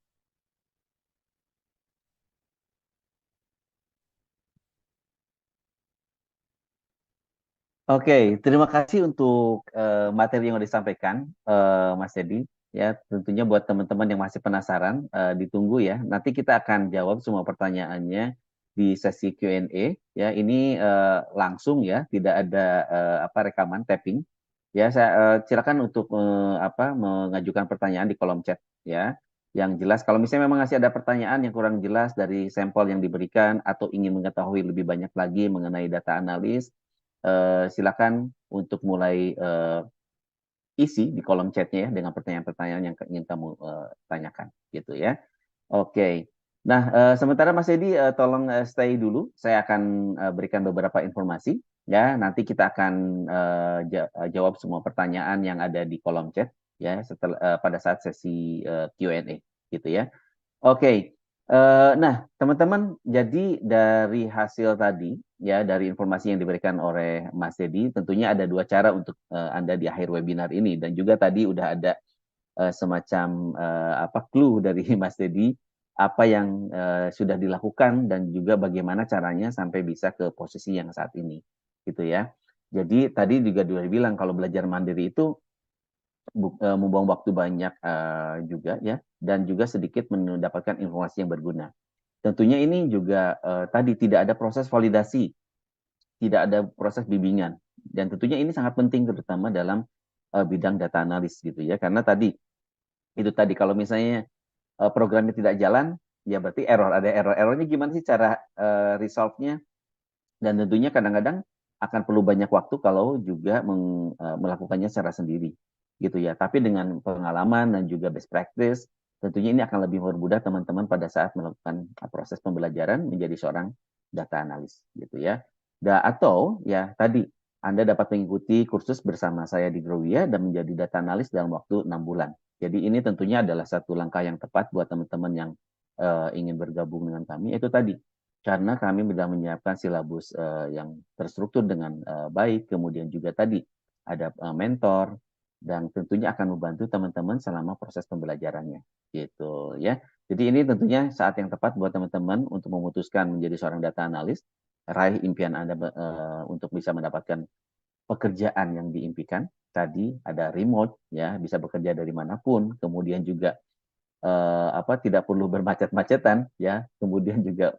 Oke, terima kasih untuk materi yang sudah disampaikan, Mas Dedi. Ya, tentunya buat teman-teman yang masih penasaran, ditunggu ya. Nanti kita akan jawab semua pertanyaannya di sesi Q&A. Ya, ini langsung ya, tidak ada rekaman tapping. Ya, saya silakan untuk mengajukan pertanyaan di kolom chat ya. Yang jelas, kalau misalnya memang masih ada pertanyaan yang kurang jelas dari sampel yang diberikan atau ingin mengetahui lebih banyak lagi mengenai data analis, silakan untuk mulai isi di kolom chatnya ya dengan pertanyaan-pertanyaan yang ingin kamu tanyakan gitu ya. Oke. Nah, sementara Mas Edi tolong stay dulu. Saya akan berikan beberapa informasi ya. Nanti kita akan jawab semua pertanyaan yang ada di kolom chat ya setelah pada saat sesi Q&A gitu ya. Oke, nah teman-teman, jadi dari hasil tadi, ya dari informasi yang diberikan oleh Mas Dedi, tentunya ada dua cara untuk Anda di akhir webinar ini, dan juga tadi udah ada semacam clue dari Mas Dedi, apa yang sudah dilakukan dan juga bagaimana caranya sampai bisa ke posisi yang saat ini, gitu ya. Jadi tadi juga sudah dibilang kalau belajar mandiri itu membuang waktu banyak juga ya, dan juga sedikit mendapatkan informasi yang berguna. Tentunya ini juga tadi tidak ada proses validasi, tidak ada proses bimbingan, dan tentunya ini sangat penting terutama dalam bidang data analis gitu ya, karena tadi itu tadi kalau misalnya programnya tidak jalan, ya berarti error, ada errornya gimana sih cara resolve-nya, dan tentunya kadang-kadang akan perlu banyak waktu kalau juga melakukannya secara sendiri gitu ya. Tapi dengan pengalaman dan juga best practice, tentunya ini akan lebih mempermudah teman-teman pada saat melakukan proses pembelajaran menjadi seorang data analis gitu ya. Atau ya tadi Anda dapat mengikuti kursus bersama saya di Growia dan menjadi data analis dalam waktu 6 bulan. Jadi ini tentunya adalah satu langkah yang tepat buat teman-teman yang ingin bergabung dengan kami. Itu tadi karena kami sudah menyiapkan silabus yang terstruktur dengan baik, kemudian juga tadi ada mentor, dan tentunya akan membantu teman-teman selama proses pembelajarannya, gitu ya. Jadi ini tentunya saat yang tepat buat teman-teman untuk memutuskan menjadi seorang data analis, raih impian Anda untuk bisa mendapatkan pekerjaan yang diimpikan. Tadi ada remote, ya bisa bekerja dari manapun, kemudian juga tidak perlu bermacet-macetan ya, kemudian juga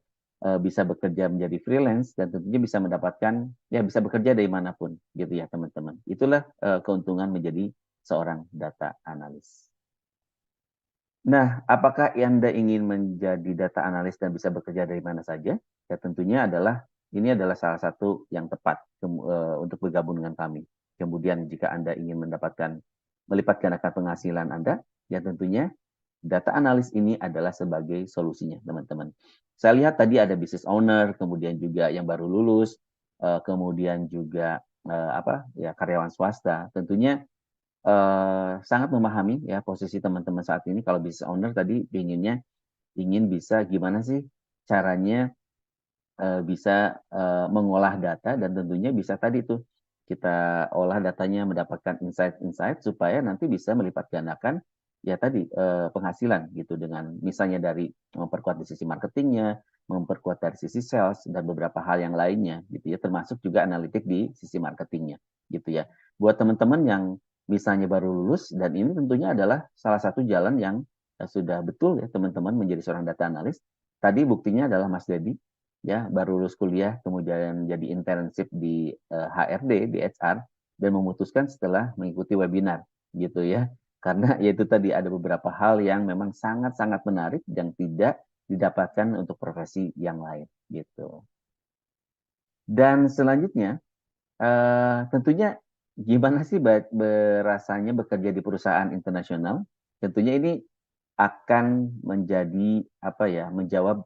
bisa bekerja menjadi freelance dan tentunya bisa mendapatkan ya bisa bekerja dari manapun gitu ya teman-teman. Itulah keuntungan menjadi seorang data analis. Nah, apakah Anda ingin menjadi data analis dan bisa bekerja dari mana saja? Ya tentunya ini adalah salah satu yang tepat untuk bergabung dengan kami. Kemudian jika Anda ingin melipat gandakan penghasilan Anda, ya tentunya data analis ini adalah sebagai solusinya, teman-teman. Saya lihat tadi ada business owner, kemudian juga yang baru lulus, kemudian juga karyawan swasta. Tentunya sangat memahami ya posisi teman-teman saat ini. Kalau business owner tadi ingin bisa gimana sih caranya bisa mengolah data, dan tentunya bisa tadi tuh kita olah datanya mendapatkan insight-insight supaya nanti bisa melipat gandakan ya tadi penghasilan gitu, dengan misalnya dari memperkuat di sisi marketingnya, memperkuat dari sisi sales dan beberapa hal yang lainnya gitu ya, termasuk juga analitik di sisi marketingnya gitu ya. Buat teman-teman yang misalnya baru lulus, dan ini tentunya adalah salah satu jalan yang sudah betul ya teman-teman menjadi seorang data analis. Tadi buktinya adalah Mas Dedi ya baru lulus kuliah kemudian jadi internship di HRD di HR dan memutuskan setelah mengikuti webinar gitu ya, karena yaitu tadi ada beberapa hal yang memang sangat-sangat menarik yang tidak didapatkan untuk profesi yang lain gitu. Dan selanjutnya tentunya gimana sih berasanya bekerja di perusahaan internasional? Tentunya ini akan menjadi menjawab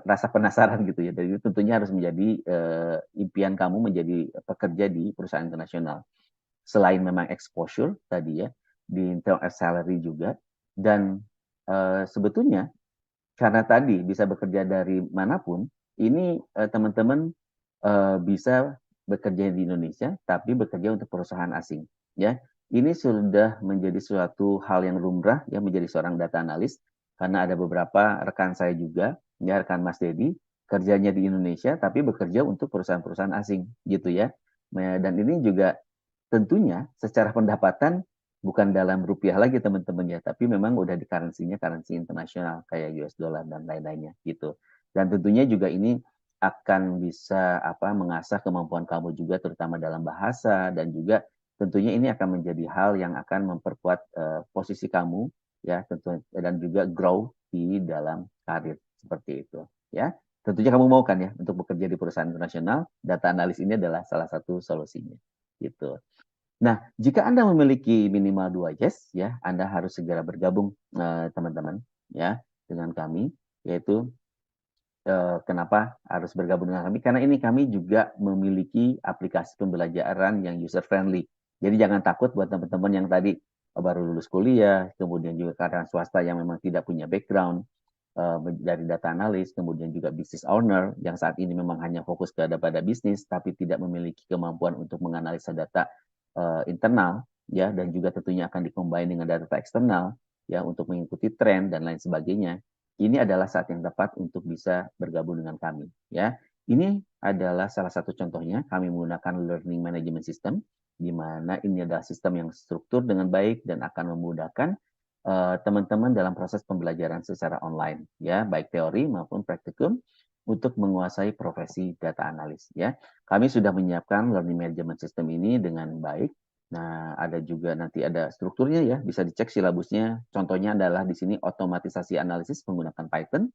rasa penasaran gitu ya. Jadi tentunya harus menjadi impian kamu menjadi pekerja di perusahaan internasional. Selain memang exposure tadi ya, di term of salary juga, dan sebetulnya karena tadi bisa bekerja dari manapun, ini teman-teman bisa bekerja di Indonesia, tapi bekerja untuk perusahaan asing. Ya, ini sudah menjadi suatu hal yang lumrah ya menjadi seorang data analis, karena ada beberapa rekan saya juga, ya rekan Mas Dedi, kerjanya di Indonesia tapi bekerja untuk perusahaan-perusahaan asing, gitu ya. Nah, dan ini juga tentunya secara pendapatan bukan dalam rupiah lagi teman-teman ya, tapi memang udah di currency-nya currency internasional kayak US dollar dan lain-lainnya gitu. Dan tentunya juga ini akan bisa mengasah kemampuan kamu juga terutama dalam bahasa dan juga tentunya ini akan menjadi hal yang akan memperkuat posisi kamu ya tentu dan juga grow di dalam karir seperti itu ya. Tentunya kamu mau kan ya untuk bekerja di perusahaan internasional, data analis ini adalah salah satu solusinya gitu. Nah, jika Anda memiliki minimal 2 yes, ya, Anda harus segera bergabung, teman-teman, ya, dengan kami, yaitu kenapa harus bergabung dengan kami? Karena ini kami juga memiliki aplikasi pembelajaran yang user friendly. Jadi jangan takut buat teman-teman yang tadi baru lulus kuliah, kemudian juga karyawan swasta yang memang tidak punya background dari data analis, kemudian juga business owner yang saat ini memang hanya fokus pada bisnis, tapi tidak memiliki kemampuan untuk menganalisa data internal, ya, dan juga tentunya akan dikombin dengan data eksternal, ya, untuk mengikuti tren dan lain sebagainya. Ini adalah saat yang tepat untuk bisa bergabung dengan kami, ya. Ini adalah salah satu contohnya, kami menggunakan learning management system, di mana ini adalah sistem yang struktur dengan baik dan akan memudahkan teman-teman dalam proses pembelajaran secara online, ya, baik teori maupun praktikum untuk menguasai profesi data analis, ya. Kami sudah menyiapkan learning management system ini dengan baik. Nah, ada juga nanti ada strukturnya ya, bisa dicek silabusnya. Contohnya adalah di sini otomatisasi analisis menggunakan Python,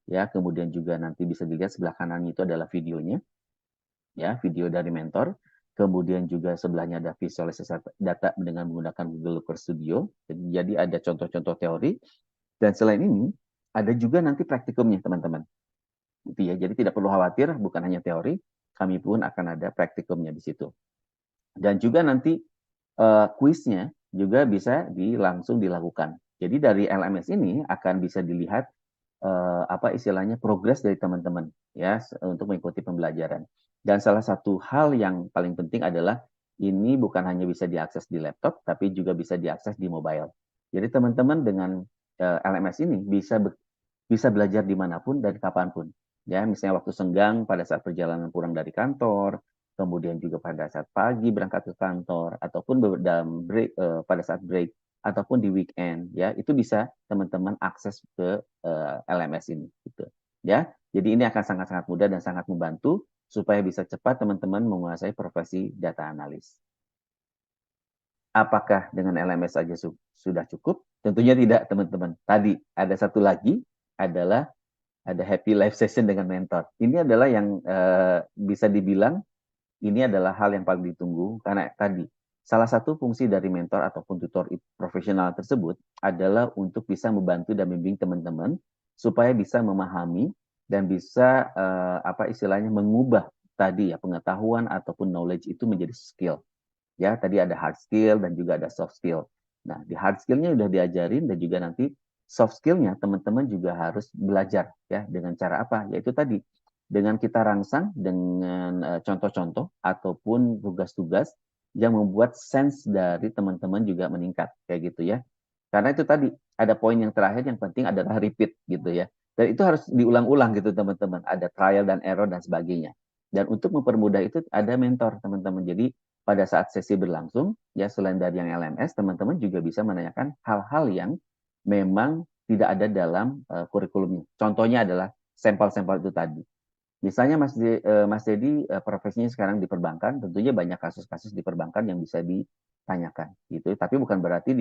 ya. Kemudian juga nanti bisa dilihat sebelah kanannya itu adalah videonya, ya, video dari mentor. Kemudian juga sebelahnya ada visualisasi data dengan menggunakan Google Looker Studio. Jadi ada contoh-contoh teori. Dan selain ini, ada juga nanti praktikumnya, teman-teman. Gitu ya. Jadi tidak perlu khawatir, bukan hanya teori, kami pun akan ada praktikumnya di situ. Dan juga nanti kuisnya juga bisa langsung dilakukan. Jadi dari LMS ini akan bisa dilihat apa istilahnya progres dari teman-teman ya untuk mengikuti pembelajaran. Dan salah satu hal yang paling penting adalah ini bukan hanya bisa diakses di laptop, tapi juga bisa diakses di mobile. Jadi teman-teman dengan LMS ini bisa belajar dimanapun dan kapanpun. Ya, misalnya waktu senggang pada saat perjalanan pulang dari kantor, kemudian juga pada saat pagi berangkat ke kantor, ataupun dalam break pada saat break, ataupun di weekend, ya itu bisa teman-teman akses ke LMS ini, gitu. Ya, jadi ini akan sangat-sangat mudah dan sangat membantu supaya bisa cepat teman-teman menguasai profesi data analis. Apakah dengan LMS saja sudah cukup? Tentunya tidak, teman-teman. Tadi ada satu lagi adalah ada happy live session dengan mentor. Ini adalah yang bisa dibilang ini adalah hal yang paling ditunggu karena tadi salah satu fungsi dari mentor ataupun tutor profesional tersebut adalah untuk bisa membantu dan membimbing teman-teman supaya bisa memahami dan bisa apa istilahnya mengubah tadi ya pengetahuan ataupun knowledge itu menjadi skill. Ya, tadi ada hard skill dan juga ada soft skill. Nah, di hard skill-nya udah diajarin dan juga nanti soft skill-nya teman-teman juga harus belajar ya dengan cara apa? Yaitu tadi dengan kita rangsang dengan contoh-contoh ataupun tugas-tugas yang membuat sense dari teman-teman juga meningkat kayak gitu ya. Karena itu tadi ada poin yang terakhir yang penting adalah repeat gitu ya. Dan itu harus diulang-ulang gitu teman-teman. Ada trial dan error dan sebagainya. Dan untuk mempermudah itu ada mentor teman-teman. Jadi pada saat sesi berlangsung, ya selain dari yang LMS, teman-teman juga bisa menanyakan hal-hal yang memang tidak ada dalam kurikulumnya. Contohnya adalah sampel-sampel itu tadi. Misalnya Mas Dedi profesinya sekarang di perbankan, tentunya banyak kasus-kasus di perbankan yang bisa ditanyakan gitu. Tapi bukan berarti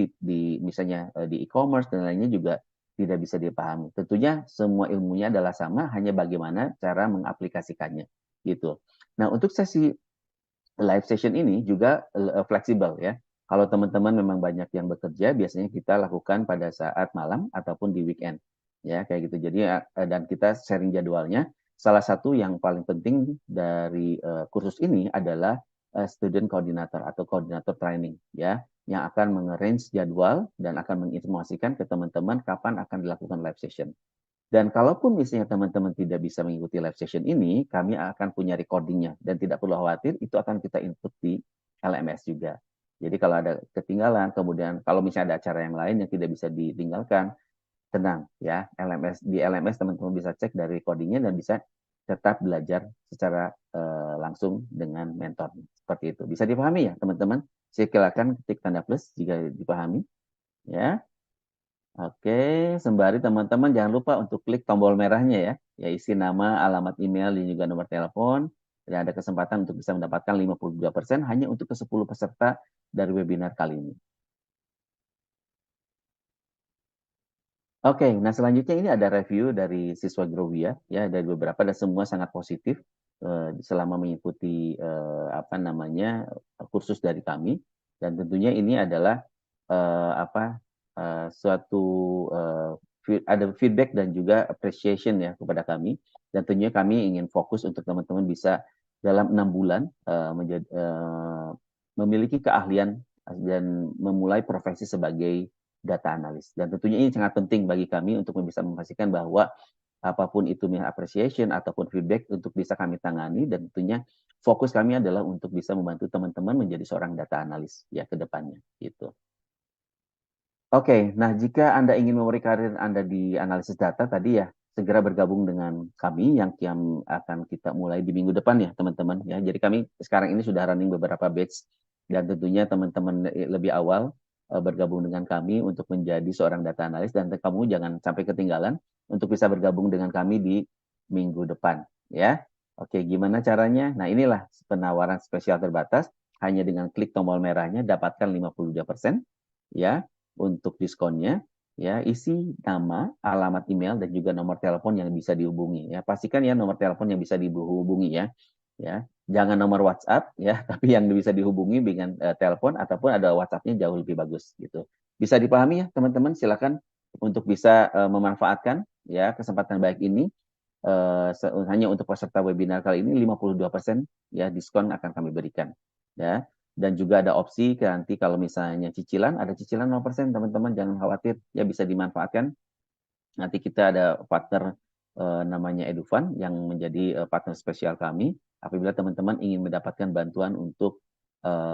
misalnya di e-commerce dan lainnya juga tidak bisa dipahami. Tentunya semua ilmunya adalah sama, hanya bagaimana cara mengaplikasikannya gitu. Nah, untuk sesi live session ini juga fleksibel ya. Kalau teman-teman memang banyak yang bekerja, biasanya kita lakukan pada saat malam ataupun di weekend. Ya, kayak gitu. Jadi dan kita sharing jadwalnya. Salah satu yang paling penting dari kursus ini adalah student coordinator atau koordinator training ya, yang akan mengarrange jadwal dan akan menginformasikan ke teman-teman kapan akan dilakukan live session. Dan kalaupun misalnya teman-teman tidak bisa mengikuti live session ini, kami akan punya recordingnya. Dan tidak perlu khawatir, itu akan kita input di LMS juga. Jadi kalau ada ketinggalan, kemudian kalau misalnya ada acara yang lain yang tidak bisa ditinggalkan, tenang ya. Di LMS teman-teman bisa cek dari recordingnya dan bisa tetap belajar secara langsung dengan mentor. Seperti itu. Bisa dipahami ya teman-teman? Silakan ketik tanda plus jika dipahami. Ya. Oke, sembari teman-teman jangan lupa untuk klik tombol merahnya ya. Ya isi nama, alamat email, dan juga nomor telepon. Dan ada kesempatan untuk bisa mendapatkan 52% hanya untuk ke 10 peserta dari webinar kali ini. Oke, nah selanjutnya ini ada review dari siswa Grovia ya dari beberapa dan semua sangat positif selama mengikuti kursus dari kami dan tentunya ini adalah suatu ada feedback dan juga appreciation ya kepada kami dan tentunya kami ingin fokus untuk teman-teman bisa dalam 6 bulan memiliki keahlian dan memulai profesi sebagai data analis. Dan tentunya ini sangat penting bagi kami untuk bisa memastikan bahwa apapun itu appreciation ataupun feedback untuk bisa kami tangani dan tentunya fokus kami adalah untuk bisa membantu teman-teman menjadi seorang data analis ya ke depannya gitu. Oke, nah jika Anda ingin memulai karir Anda di analisis data tadi ya, segera bergabung dengan kami yang akan kita mulai di minggu depan ya teman-teman ya. Jadi kami sekarang ini sudah running beberapa batch dan tentunya teman-teman lebih awal bergabung dengan kami untuk menjadi seorang data analis dan kamu jangan sampai ketinggalan untuk bisa bergabung dengan kami di minggu depan ya. Oke, gimana caranya? Nah, inilah penawaran spesial terbatas hanya dengan klik tombol merahnya dapatkan 52% ya untuk diskonnya ya isi nama, alamat email dan juga nomor telepon yang bisa dihubungi ya. Pastikan ya nomor telepon yang bisa dihubungi ya. Ya, jangan nomor WhatsApp ya, tapi yang bisa dihubungi dengan telepon ataupun ada WhatsApp-nya jauh lebih bagus gitu. Bisa dipahami ya teman-teman, silakan untuk bisa memanfaatkan ya kesempatan baik ini hanya untuk peserta webinar kali ini 52% ya diskon akan kami berikan ya. Dan juga ada opsi nanti kalau misalnya cicilan, ada cicilan 0% teman-teman jangan khawatir ya bisa dimanfaatkan. Nanti kita ada partner namanya Edufan yang menjadi partner spesial kami apabila teman-teman ingin mendapatkan bantuan untuk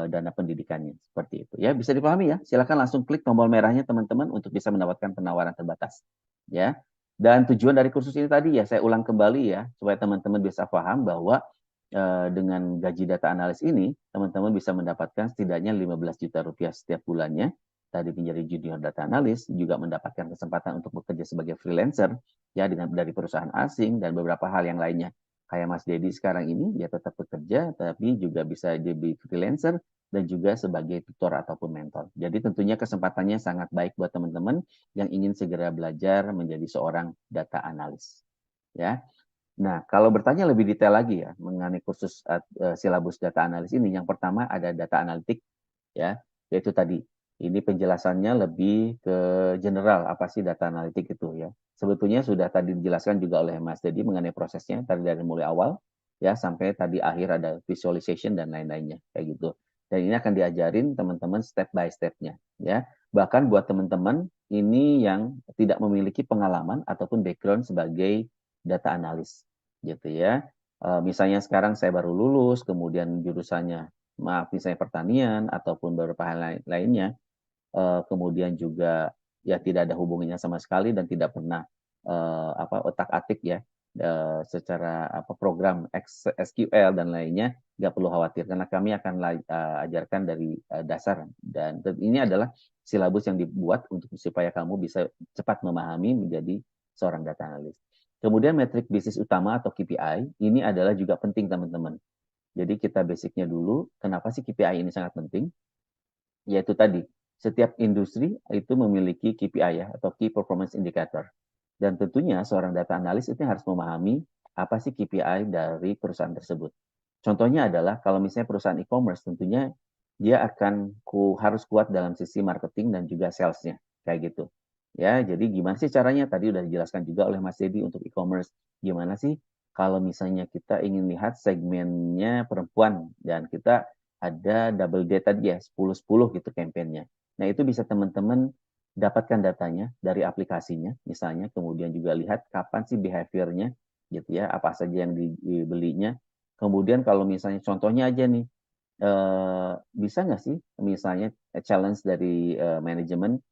dana pendidikannya seperti itu ya bisa dipahami ya silakan langsung klik tombol merahnya teman-teman untuk bisa mendapatkan penawaran terbatas ya dan tujuan dari kursus ini tadi ya saya ulang kembali ya supaya teman-teman bisa paham bahwa dengan gaji data analis ini teman-teman bisa mendapatkan setidaknya 15 juta rupiah setiap bulannya tadi menjadi junior data analis juga mendapatkan kesempatan untuk bekerja sebagai freelancer ya dari perusahaan asing dan beberapa hal yang lainnya kayak Mas Dedi sekarang ini dia tetap bekerja tapi juga bisa jadi freelancer dan juga sebagai tutor ataupun mentor. Jadi tentunya kesempatannya sangat baik buat teman-teman yang ingin segera belajar menjadi seorang data analis. Ya. Nah, kalau bertanya lebih detail lagi ya mengenai kursus silabus data analis ini, yang pertama ada data analitik ya, yaitu tadi ini penjelasannya lebih ke general apa sih data analitik itu ya. Sebetulnya sudah tadi dijelaskan juga oleh Mas Dedi mengenai prosesnya tadi dari mulai awal ya sampai tadi akhir ada visualization dan lain-lainnya kayak gitu. Dan ini akan diajarin teman-teman step by step-nya ya. Bahkan buat teman-teman ini yang tidak memiliki pengalaman ataupun background sebagai data analis gitu ya. Misalnya sekarang saya baru lulus kemudian jurusannya maaf misalnya pertanian ataupun beberapa hal lainnya kemudian juga ya tidak ada hubungannya sama sekali dan tidak pernah otak-atik ya secara program SQL dan lainnya nggak perlu khawatir karena kami akan ajarkan dari dasar dan ini adalah silabus yang dibuat untuk supaya kamu bisa cepat memahami menjadi seorang data analis. Kemudian metrik bisnis utama atau KPI ini adalah juga penting teman-teman. Jadi kita basicnya dulu, kenapa sih KPI ini sangat penting? Yaitu tadi, setiap industri itu memiliki KPI ya, atau Key Performance Indicator. Dan tentunya seorang data analis itu harus memahami apa sih KPI dari perusahaan tersebut. Contohnya adalah kalau misalnya perusahaan e-commerce, tentunya dia akan harus kuat dalam sisi marketing dan juga sales-nya, kayak gitu. Ya, jadi gimana sih caranya? Tadi udah dijelaskan juga oleh Mas Dedi untuk e-commerce. Gimana sih kalau misalnya kita ingin lihat segmennya perempuan dan kita ada double date tadi ya 10-10 gitu kampanyenya. Nah, itu bisa teman-teman dapatkan datanya dari aplikasinya misalnya, kemudian juga lihat kapan sih behaviornya gitu ya, apa saja yang dibelinya. Kemudian kalau misalnya contohnya aja nih, bisa nggak sih misalnya challenge dari manajemen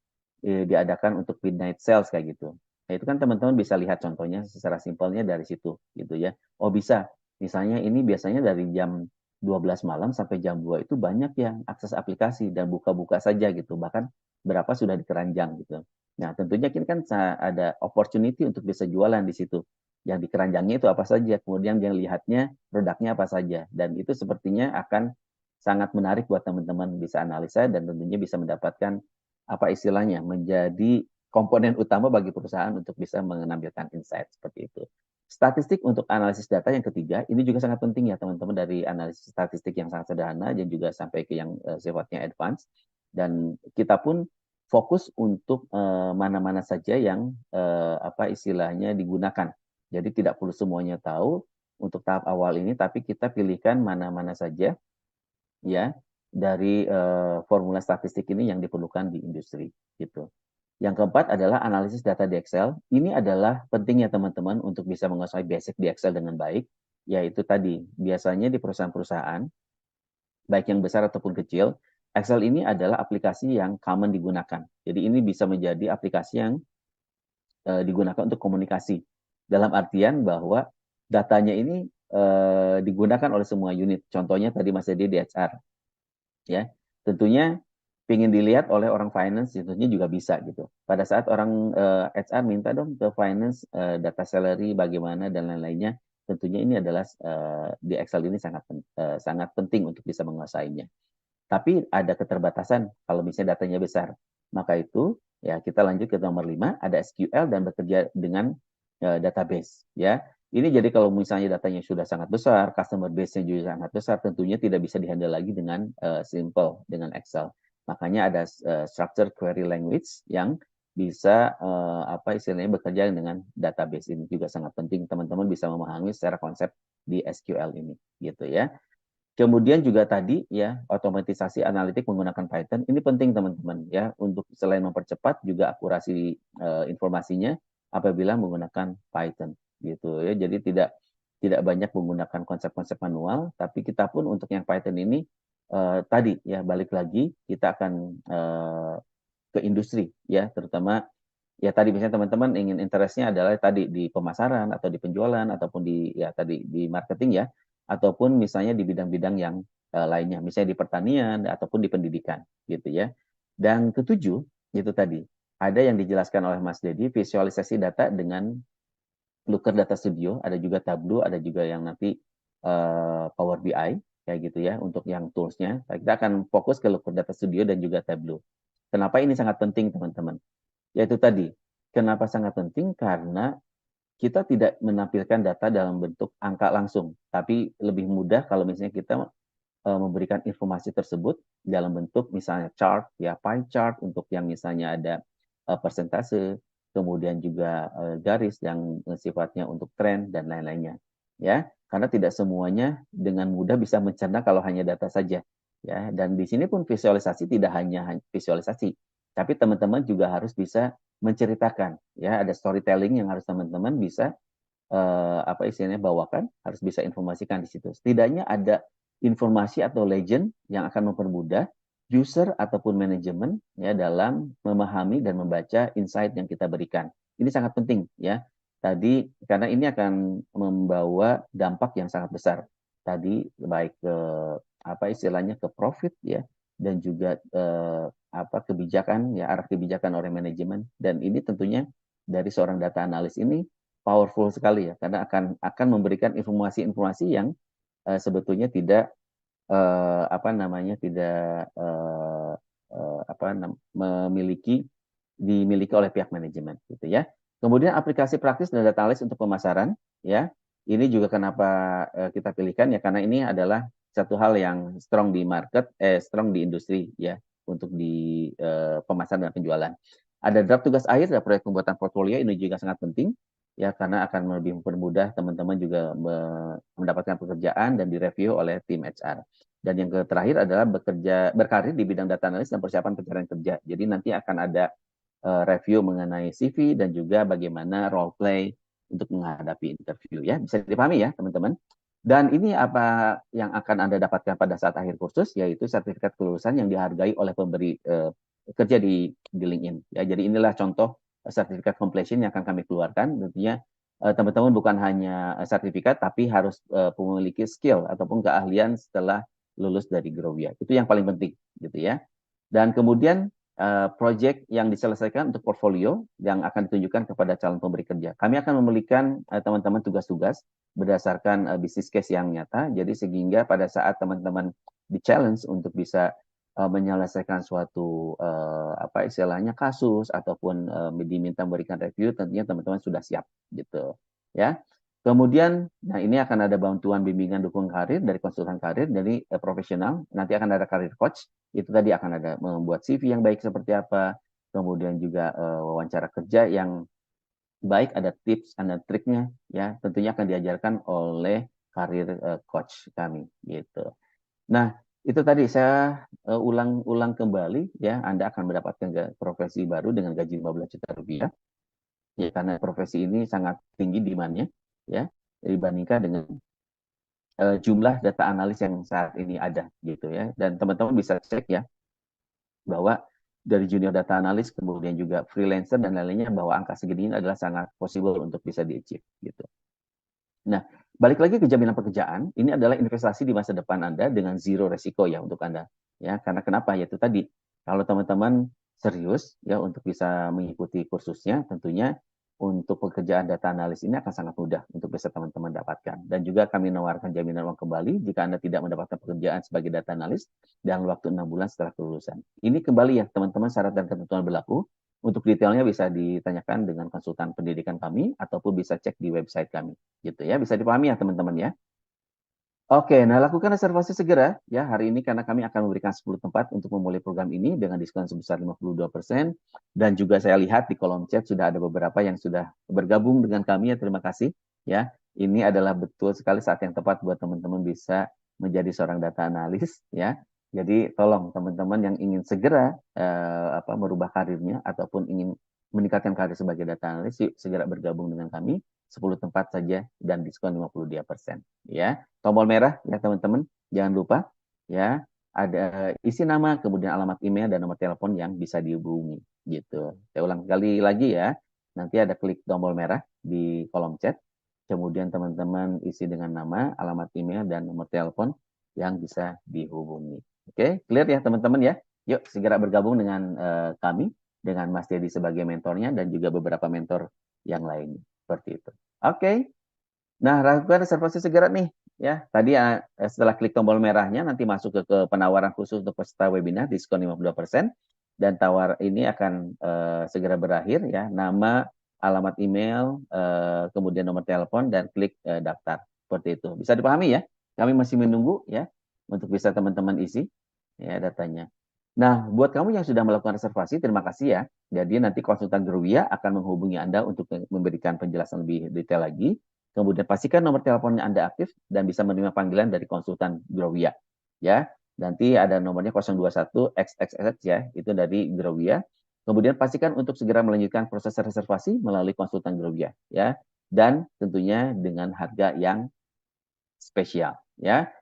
diadakan untuk midnight sales kayak gitu. Nah, itu kan teman-teman bisa lihat contohnya secara simpelnya dari situ gitu ya. Oh bisa, misalnya ini biasanya dari jam 12 malam sampai jam 2 itu banyak yang akses aplikasi dan buka-buka saja gitu. Bahkan berapa sudah dikeranjang gitu. Nah tentunya ini kan ada opportunity untuk bisa jualan di situ. Yang dikeranjangnya itu apa saja, kemudian yang lihatnya produknya apa saja. Dan itu sepertinya akan sangat menarik buat teman-teman bisa analisa dan tentunya bisa mendapatkan apa istilahnya menjadi komponen utama bagi perusahaan untuk bisa mengambilkan insight seperti itu. Statistik untuk analisis data yang ketiga ini juga sangat penting ya teman-teman, dari analisis statistik yang sangat sederhana dan juga sampai ke yang sifatnya advance, dan kita pun fokus untuk mana-mana saja yang apa istilahnya digunakan. Jadi tidak perlu semuanya tahu untuk tahap awal ini, tapi kita pilihkan mana-mana saja ya dari formula statistik ini yang diperlukan di industri gitu. Yang keempat adalah analisis data di Excel. Ini adalah pentingnya teman-teman untuk bisa menguasai basic di Excel dengan baik, yaitu tadi biasanya di perusahaan-perusahaan baik yang besar ataupun kecil, Excel ini adalah aplikasi yang common digunakan. Jadi ini bisa menjadi aplikasi yang digunakan untuk komunikasi. Dalam artian bahwa datanya ini digunakan oleh semua unit. Contohnya tadi Mas Edi di HR. Ya, tentunya ingin dilihat oleh orang finance, tentunya juga bisa gitu. Pada saat orang HR minta dong ke finance data salary bagaimana dan lain-lainnya, tentunya ini adalah di Excel ini sangat penting untuk bisa menguasainya. Tapi ada keterbatasan kalau misalnya datanya besar. Maka itu ya kita lanjut ke nomor 5, ada SQL dan bekerja dengan database ya. Ini jadi kalau misalnya datanya sudah sangat besar, customer base-nya juga sangat besar, tentunya tidak bisa dihandle lagi dengan simple dengan Excel. Makanya ada structure query language yang bisa apa istilahnya bekerja dengan database. Ini juga sangat penting teman-teman bisa memahami secara konsep di SQL ini gitu ya. Kemudian juga tadi ya otomatisasi analitik menggunakan Python ini penting teman-teman ya, untuk selain mempercepat juga akurasi informasinya apabila menggunakan Python gitu ya. Jadi tidak banyak menggunakan konsep-konsep manual, tapi kita pun untuk yang Python ini tadi ya balik lagi kita akan ke industri ya, terutama ya tadi misalnya teman-teman ingin interestnya adalah tadi di pemasaran atau di penjualan ataupun di ya tadi di marketing ya, ataupun misalnya di bidang-bidang yang lainnya, misalnya di pertanian ataupun di pendidikan gitu ya. Dan ketujuh itu tadi ada yang dijelaskan oleh Mas Dedi, visualisasi data dengan Looker Data Studio, ada juga Tableau, ada juga yang nanti Power BI kayak gitu ya untuk yang toolsnya. Kita akan fokus ke Looker Data Studio dan juga Tableau. Kenapa ini sangat penting teman-teman? Yaitu tadi, kenapa sangat penting? Karena kita tidak menampilkan data dalam bentuk angka langsung, tapi lebih mudah kalau misalnya kita memberikan informasi tersebut dalam bentuk misalnya chart, ya pie chart untuk yang misalnya ada persentase, kemudian juga garis yang sifatnya untuk tren dan lain-lainnya. Ya, karena tidak semuanya dengan mudah bisa mencerna kalau hanya data saja. Ya, dan di sini pun visualisasi tidak hanya visualisasi, tapi teman-teman juga harus bisa menceritakan. Ya, ada storytelling yang harus teman-teman bisa apa istilahnya bawakan, harus bisa informasikan di situ. Setidaknya ada informasi atau legend yang akan mempermudah user ataupun manajemen ya dalam memahami dan membaca insight yang kita berikan. Ini sangat penting ya. Tadi karena ini akan membawa dampak yang sangat besar. Tadi baik ke apa istilahnya ke profit ya, dan juga apa kebijakan ya, arah kebijakan oleh manajemen, dan ini tentunya dari seorang data analis ini powerful sekali ya, karena akan memberikan informasi-informasi yang sebetulnya tidak apa namanya tidak apa dimiliki oleh pihak manajemen gitu ya. Kemudian aplikasi praktis dan data analis untuk pemasaran ya. Ini juga kenapa kita pilihkan ya, karena ini adalah satu hal yang strong di market, strong di industri ya, untuk di pemasaran dan penjualan. Ada draft tugas akhir dan proyek pembuatan portfolio, ini juga sangat penting ya, karena akan lebih mempermudah teman-teman juga mendapatkan pekerjaan dan direview oleh tim HR. Dan yang terakhir adalah berkarir di bidang data analis dan persiapan pencarian kerja. Jadi nanti akan ada review mengenai CV dan juga bagaimana role play untuk menghadapi interview ya. Bisa dipahami ya teman-teman. Dan ini apa yang akan Anda dapatkan pada saat akhir kursus, yaitu sertifikat kelulusan yang dihargai oleh pemberi kerja di LinkedIn. Ya, jadi inilah contoh sertifikat completion yang akan kami keluarkan. Tentunya teman-teman bukan hanya sertifikat, tapi harus memiliki skill ataupun keahlian setelah lulus dari Grovia. Itu yang paling penting, gitu ya. Dan kemudian project yang diselesaikan untuk portfolio yang akan ditunjukkan kepada calon pemberi kerja. Kami akan memberikan teman-teman tugas-tugas berdasarkan bisnis case yang nyata. Jadi sehingga pada saat teman-teman di-challenge untuk bisa menyelesaikan suatu apa istilahnya kasus ataupun diminta memberikan review, tentunya teman-teman sudah siap gitu ya. Kemudian, nah ini akan ada bantuan bimbingan dukung karir dari konsultan karir dari profesional. Nanti akan ada karir coach. Itu tadi akan ada membuat CV yang baik seperti apa. Kemudian juga wawancara kerja yang baik, ada tips, ada triknya. Ya, tentunya akan diajarkan oleh karir coach kami gitu. Nah, itu tadi saya ulang kembali ya, Anda akan mendapatkan profesi baru dengan gaji 15 juta rupiah. Ya, karena profesi ini sangat tinggi demand-nya ya dibandingkan dengan jumlah data analis yang saat ini ada gitu ya. Dan teman-teman bisa cek ya bahwa dari junior data analis kemudian juga freelancer dan lain-lainnya bahwa angka segini ini adalah sangat possible untuk bisa di-achieve gitu. Nah, balik lagi ke jaminan pekerjaan, ini adalah investasi di masa depan Anda dengan zero resiko ya untuk Anda. Ya, karena kenapa? Yaitu tadi, kalau teman-teman serius ya untuk bisa mengikuti kursusnya, tentunya untuk pekerjaan data analis ini akan sangat mudah untuk bisa teman-teman dapatkan. Dan juga kami menawarkan jaminan uang kembali jika Anda tidak mendapatkan pekerjaan sebagai data analis dalam waktu 6 bulan setelah kelulusan. Ini kembali ya teman-teman, syarat dan ketentuan berlaku. Untuk detailnya bisa ditanyakan dengan konsultan pendidikan kami ataupun bisa cek di website kami. Gitu ya, bisa dipahami ya teman-teman ya. Oke, nah lakukan reservasi segera ya hari ini karena kami akan memberikan 10 tempat untuk memulai program ini dengan diskon sebesar 52% dan juga saya lihat di kolom chat sudah ada beberapa yang sudah bergabung dengan kami ya, terima kasih ya. Ini adalah betul sekali saat yang tepat buat teman-teman bisa menjadi seorang data analis ya. Jadi tolong teman-teman yang ingin segera merubah karirnya ataupun ingin meningkatkan karir sebagai data analis, yuk segera bergabung dengan kami. 10 tempat saja dan diskon 52% ya. Tombol merah ya teman-teman, jangan lupa ya, ada isi nama, kemudian alamat email dan nomor telepon yang bisa dihubungi gitu. Saya ulang sekali lagi ya. Nanti ada klik tombol merah di kolom chat. Kemudian teman-teman isi dengan nama, alamat email dan nomor telepon yang bisa dihubungi. Oke, clear ya teman-teman ya. Yuk segera bergabung dengan kami dengan Mas Dedi sebagai mentornya dan juga beberapa mentor yang lain seperti itu. Oke. Nah, lakukan reservasi segera nih ya. Tadi setelah klik tombol merahnya nanti masuk ke penawaran khusus untuk peserta webinar diskon 52% dan tawar ini akan segera berakhir ya. Nama, alamat email, kemudian nomor telepon dan klik daftar. Seperti itu. Bisa dipahami ya? Kami masih menunggu ya untuk bisa teman-teman isi ya datanya. Nah, buat kamu yang sudah melakukan reservasi, terima kasih ya. Jadi nanti konsultan Gerwia akan menghubungi Anda untuk memberikan penjelasan lebih detail lagi. Kemudian pastikan nomor teleponnya Anda aktif dan bisa menerima panggilan dari konsultan Gerwia. Ya, nanti ada nomornya 021 XXX ya, itu dari Gerwia. Kemudian pastikan untuk segera melanjutkan proses reservasi melalui konsultan Gerwia ya. Dan tentunya dengan harga yang spesial ya.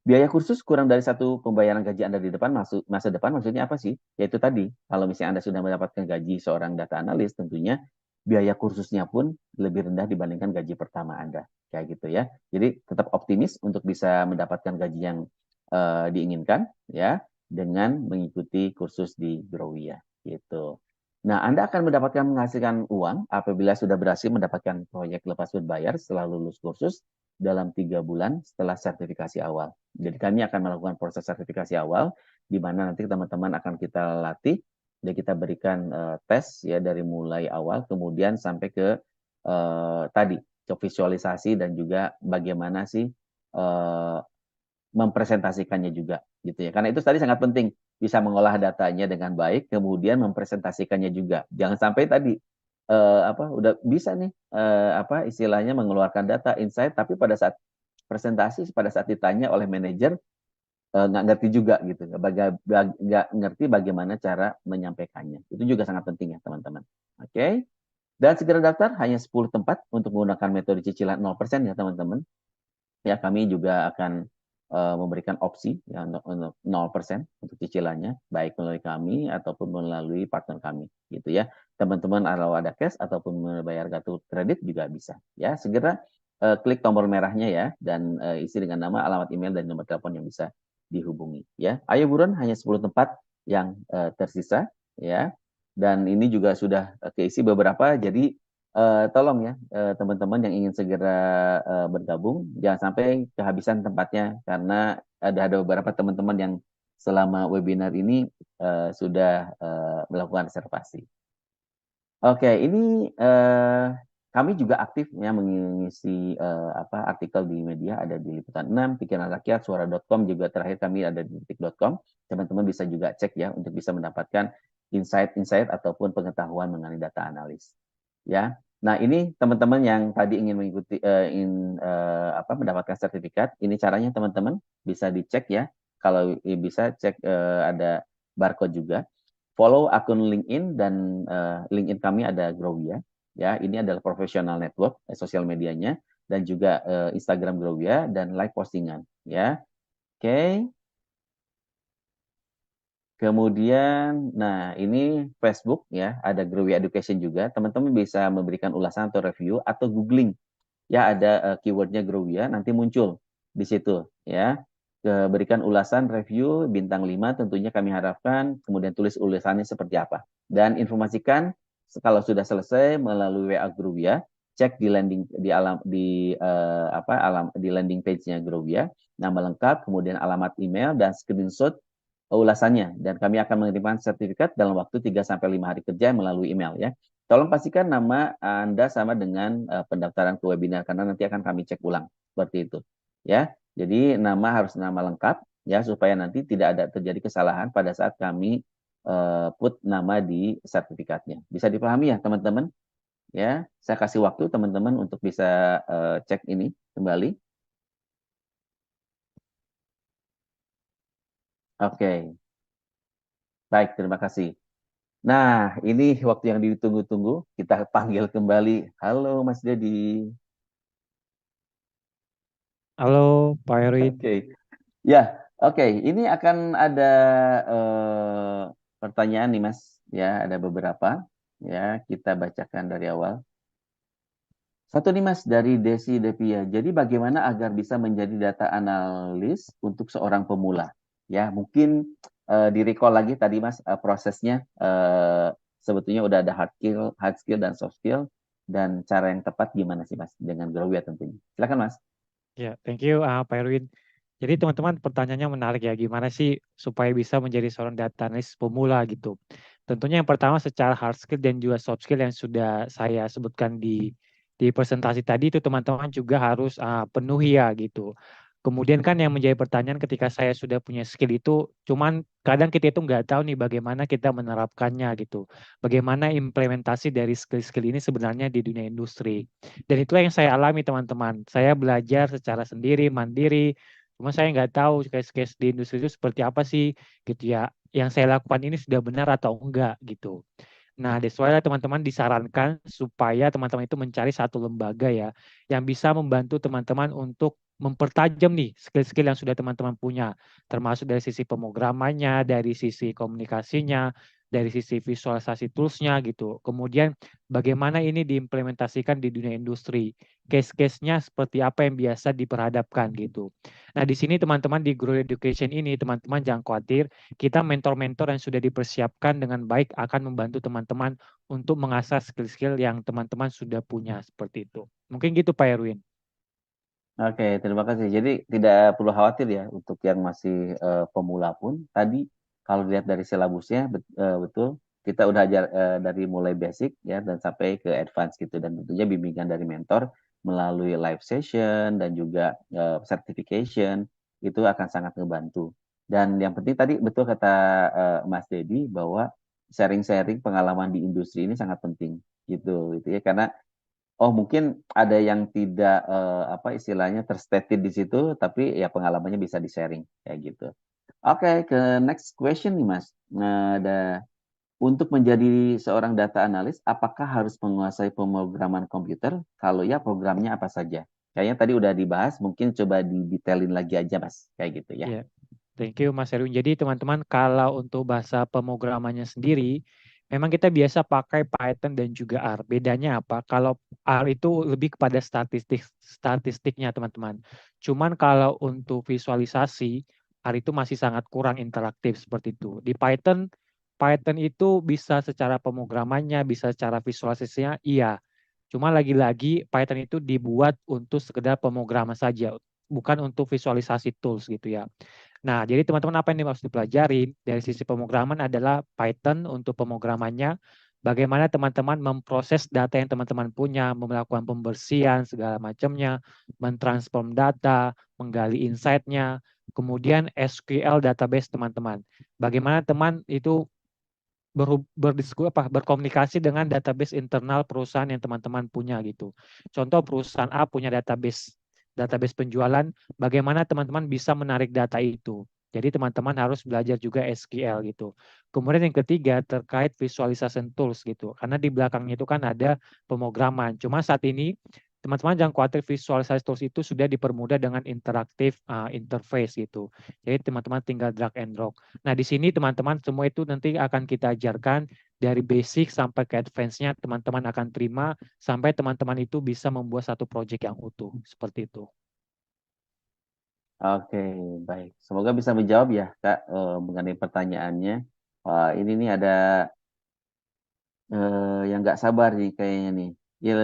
Biaya kursus kurang dari satu pembayaran gaji Anda di depan masa depan maksudnya apa sih? Yaitu tadi, kalau misalnya Anda sudah mendapatkan gaji seorang data analis, tentunya biaya kursusnya pun lebih rendah dibandingkan gaji pertama Anda. Kayak gitu ya. Jadi tetap optimis untuk bisa mendapatkan gaji yang diinginkan ya dengan mengikuti kursus di Growia gitu. Nah, Anda akan mendapatkan menghasilkan uang apabila sudah berhasil mendapatkan proyek lepas berbayar setelah lulus kursus dalam 3 bulan setelah sertifikasi awal. Jadi kami akan melakukan proses sertifikasi awal, di mana nanti teman-teman akan kita latih, dan kita berikan tes ya dari mulai awal, kemudian sampai ke tadi, ke visualisasi dan juga bagaimana sih mempresentasikannya juga, gitu ya. Karena itu tadi sangat penting, bisa mengolah datanya dengan baik, kemudian mempresentasikannya juga. Jangan sampai tadi udah bisa nih istilahnya mengeluarkan data insight, tapi pada saat presentasi pada saat ditanya oleh manajer nggak ngerti juga gitu, nggak ngerti bagaimana cara menyampaikannya. Itu juga sangat penting ya teman-teman. Oke. Dan segera daftar hanya 10 tempat untuk menggunakan metode cicilan 0% ya teman-teman. Ya, kami juga akan memberikan opsi ya untuk 0% untuk cicilannya, baik melalui kami ataupun melalui partner kami, gitu ya. Teman-teman kalau ada cash ataupun membayar kartu kredit juga bisa. Ya, segera klik tombol merahnya ya dan isi dengan nama, alamat email dan nomor telepon yang bisa dihubungi. Ya, ayo buruan, hanya 10 tempat yang tersisa ya. Dan ini juga sudah keisi beberapa, jadi tolong ya teman-teman yang ingin segera bergabung, jangan sampai kehabisan tempatnya karena ada beberapa teman-teman yang selama webinar ini sudah melakukan reservasi. Oke, ini kami juga aktif ya mengisi artikel di media, ada di Liputan 6, Pikiran Rakyat, Suara.com, juga terakhir kami ada di Detik.com. Teman-teman bisa juga cek ya untuk bisa mendapatkan insight-insight ataupun pengetahuan mengenai data analis. Ya. Nah, ini teman-teman yang tadi ingin mengikuti mendapatkan sertifikat, ini caranya teman-teman bisa dicek ya. Kalau bisa cek ada barcode juga. Follow akun LinkedIn dan LinkedIn kami ada Growia. Ya, ini adalah professional network sosial medianya dan juga Instagram Growia dan like postingan ya. Oke. Kemudian, nah ini Facebook ya, ada Growia Education juga. Teman-teman bisa memberikan ulasan atau review atau googling. Ya, ada keywordnya Growia, nanti muncul di situ ya. Berikan ulasan review bintang 5 tentunya kami harapkan, kemudian tulis ulasannya seperti apa. Dan informasikan kalau sudah selesai melalui WA Growia, cek di landing di alam di di landing page-nya Growia, nama lengkap, kemudian alamat email dan screenshot ulasannya, dan kami akan mengirimkan sertifikat dalam waktu 3 sampai 5 hari kerja melalui email ya. Tolong pastikan nama Anda sama dengan pendaftaran ke webinar karena nanti akan kami cek ulang seperti itu. Ya. Jadi nama harus nama lengkap ya supaya nanti tidak ada terjadi kesalahan pada saat kami put nama di sertifikatnya. Bisa dipahami ya teman-teman? Ya, saya kasih waktu teman-teman untuk bisa cek ini kembali. Oke. Baik, terima kasih. Nah, ini waktu yang ditunggu-tunggu. Kita panggil kembali. Halo, Mas Dedi. Halo, Pak Erwin. Oke. Ya, oke. Ini akan ada pertanyaan nih, Mas. Ya, ada beberapa. Ya, kita bacakan dari awal. Satu nih, Mas, dari Desi Devia. Jadi bagaimana agar bisa menjadi data analis untuk seorang pemula? Ya, mungkin di-recall lagi tadi, Mas, prosesnya. Sebetulnya udah ada hard skill dan soft skill. Dan cara yang tepat gimana sih, Mas? Dengan Growia tentunya. Silakan, Mas. Ya, thank you, Pak Erwin. Jadi teman-teman pertanyaannya menarik ya, gimana sih supaya bisa menjadi seorang data analis pemula gitu. Tentunya yang pertama secara hard skill dan juga soft skill yang sudah saya sebutkan di presentasi tadi itu teman-teman juga harus penuhi ya gitu. Kemudian kan yang menjadi pertanyaan ketika saya sudah punya skill itu, cuman kadang kita itu nggak tahu nih bagaimana kita menerapkannya gitu. Bagaimana implementasi dari skill-skill ini sebenarnya di dunia industri. Dan itulah yang saya alami teman-teman. Saya belajar secara sendiri, mandiri, cuma saya nggak tahu case-case di industri itu seperti apa sih gitu ya. Yang saya lakukan ini sudah benar atau enggak gitu. Nah, that's why teman-teman disarankan supaya teman-teman itu mencari satu lembaga ya yang bisa membantu teman-teman untuk mempertajam nih skill-skill yang sudah teman-teman punya, termasuk dari sisi pemrogramannya, dari sisi komunikasinya, dari sisi visualisasi tools-nya gitu. Kemudian bagaimana ini diimplementasikan di dunia industri, case-case-nya seperti apa yang biasa diperhadapkan gitu. Nah, di sini teman-teman di Grow Education ini teman-teman jangan khawatir, kita mentor-mentor yang sudah dipersiapkan dengan baik akan membantu teman-teman untuk mengasah skill-skill yang teman-teman sudah punya seperti itu. Mungkin gitu Pak Erwin. Oke, terima kasih. Jadi tidak perlu khawatir ya untuk yang masih pemula pun. Tadi kalau dilihat dari silabusnya betul kita udah ajar dari mulai basic ya dan sampai ke advance gitu, dan tentunya bimbingan dari mentor melalui live session dan juga certification itu akan sangat membantu. Dan yang penting tadi betul kata Mas Dedi bahwa sharing-sharing pengalaman di industri ini sangat penting gitu ya, karena Oh, mungkin ada yang tidak apa istilahnya terstated di situ, tapi ya pengalamannya bisa di-sharing kayak gitu. Oke, ke next question nih, Mas. Nah, untuk menjadi seorang data analis, apakah harus menguasai pemrograman komputer? Kalau ya, programnya apa saja? Kayaknya tadi udah dibahas, mungkin coba didetailin lagi aja, Mas. Kayak gitu ya. Ya, thank you Mas Erwin. Jadi teman-teman kalau untuk bahasa pemrogramannya sendiri, memang kita biasa pakai Python dan juga R. Bedanya apa? Kalau R itu lebih kepada statistiknya teman-teman. Cuman kalau untuk visualisasi, R itu masih sangat kurang interaktif seperti itu. Di Python, Python itu bisa secara pemrogramannya, bisa secara visualisasinya, iya. Cuma lagi-lagi Python itu dibuat untuk sekedar pemrograman saja, bukan untuk visualisasi tools gitu ya. Nah, jadi teman-teman apa yang harus dipelajari dari sisi pemrograman adalah Python untuk pemrogramannya, bagaimana teman-teman memproses data yang teman-teman punya, melakukan pembersihan segala macamnya, mentransform data, menggali insight-nya, kemudian SQL database teman-teman. Bagaimana teman itu berkomunikasi dengan database internal perusahaan yang teman-teman punya gitu. Contoh perusahaan A punya database penjualan, bagaimana teman-teman bisa menarik data itu. Jadi teman-teman harus belajar juga SQL gitu. Kemudian yang ketiga terkait visualization tools gitu. Karena di belakangnya itu kan ada pemrograman. Cuma saat ini teman-teman jangan khawatir, visualisasi tools itu sudah dipermudah dengan interaktif interface gitu. Jadi teman-teman tinggal drag and drop. Nah, di sini teman-teman semua itu nanti akan kita ajarkan dari basic sampai ke advance-nya, teman-teman akan terima sampai teman-teman itu bisa membuat satu project yang utuh. Seperti itu. Oke, baik. Semoga bisa menjawab ya, Kak, mengenai pertanyaannya. Wah, ini nih ada yang nggak sabar nih kayaknya nih. Ya,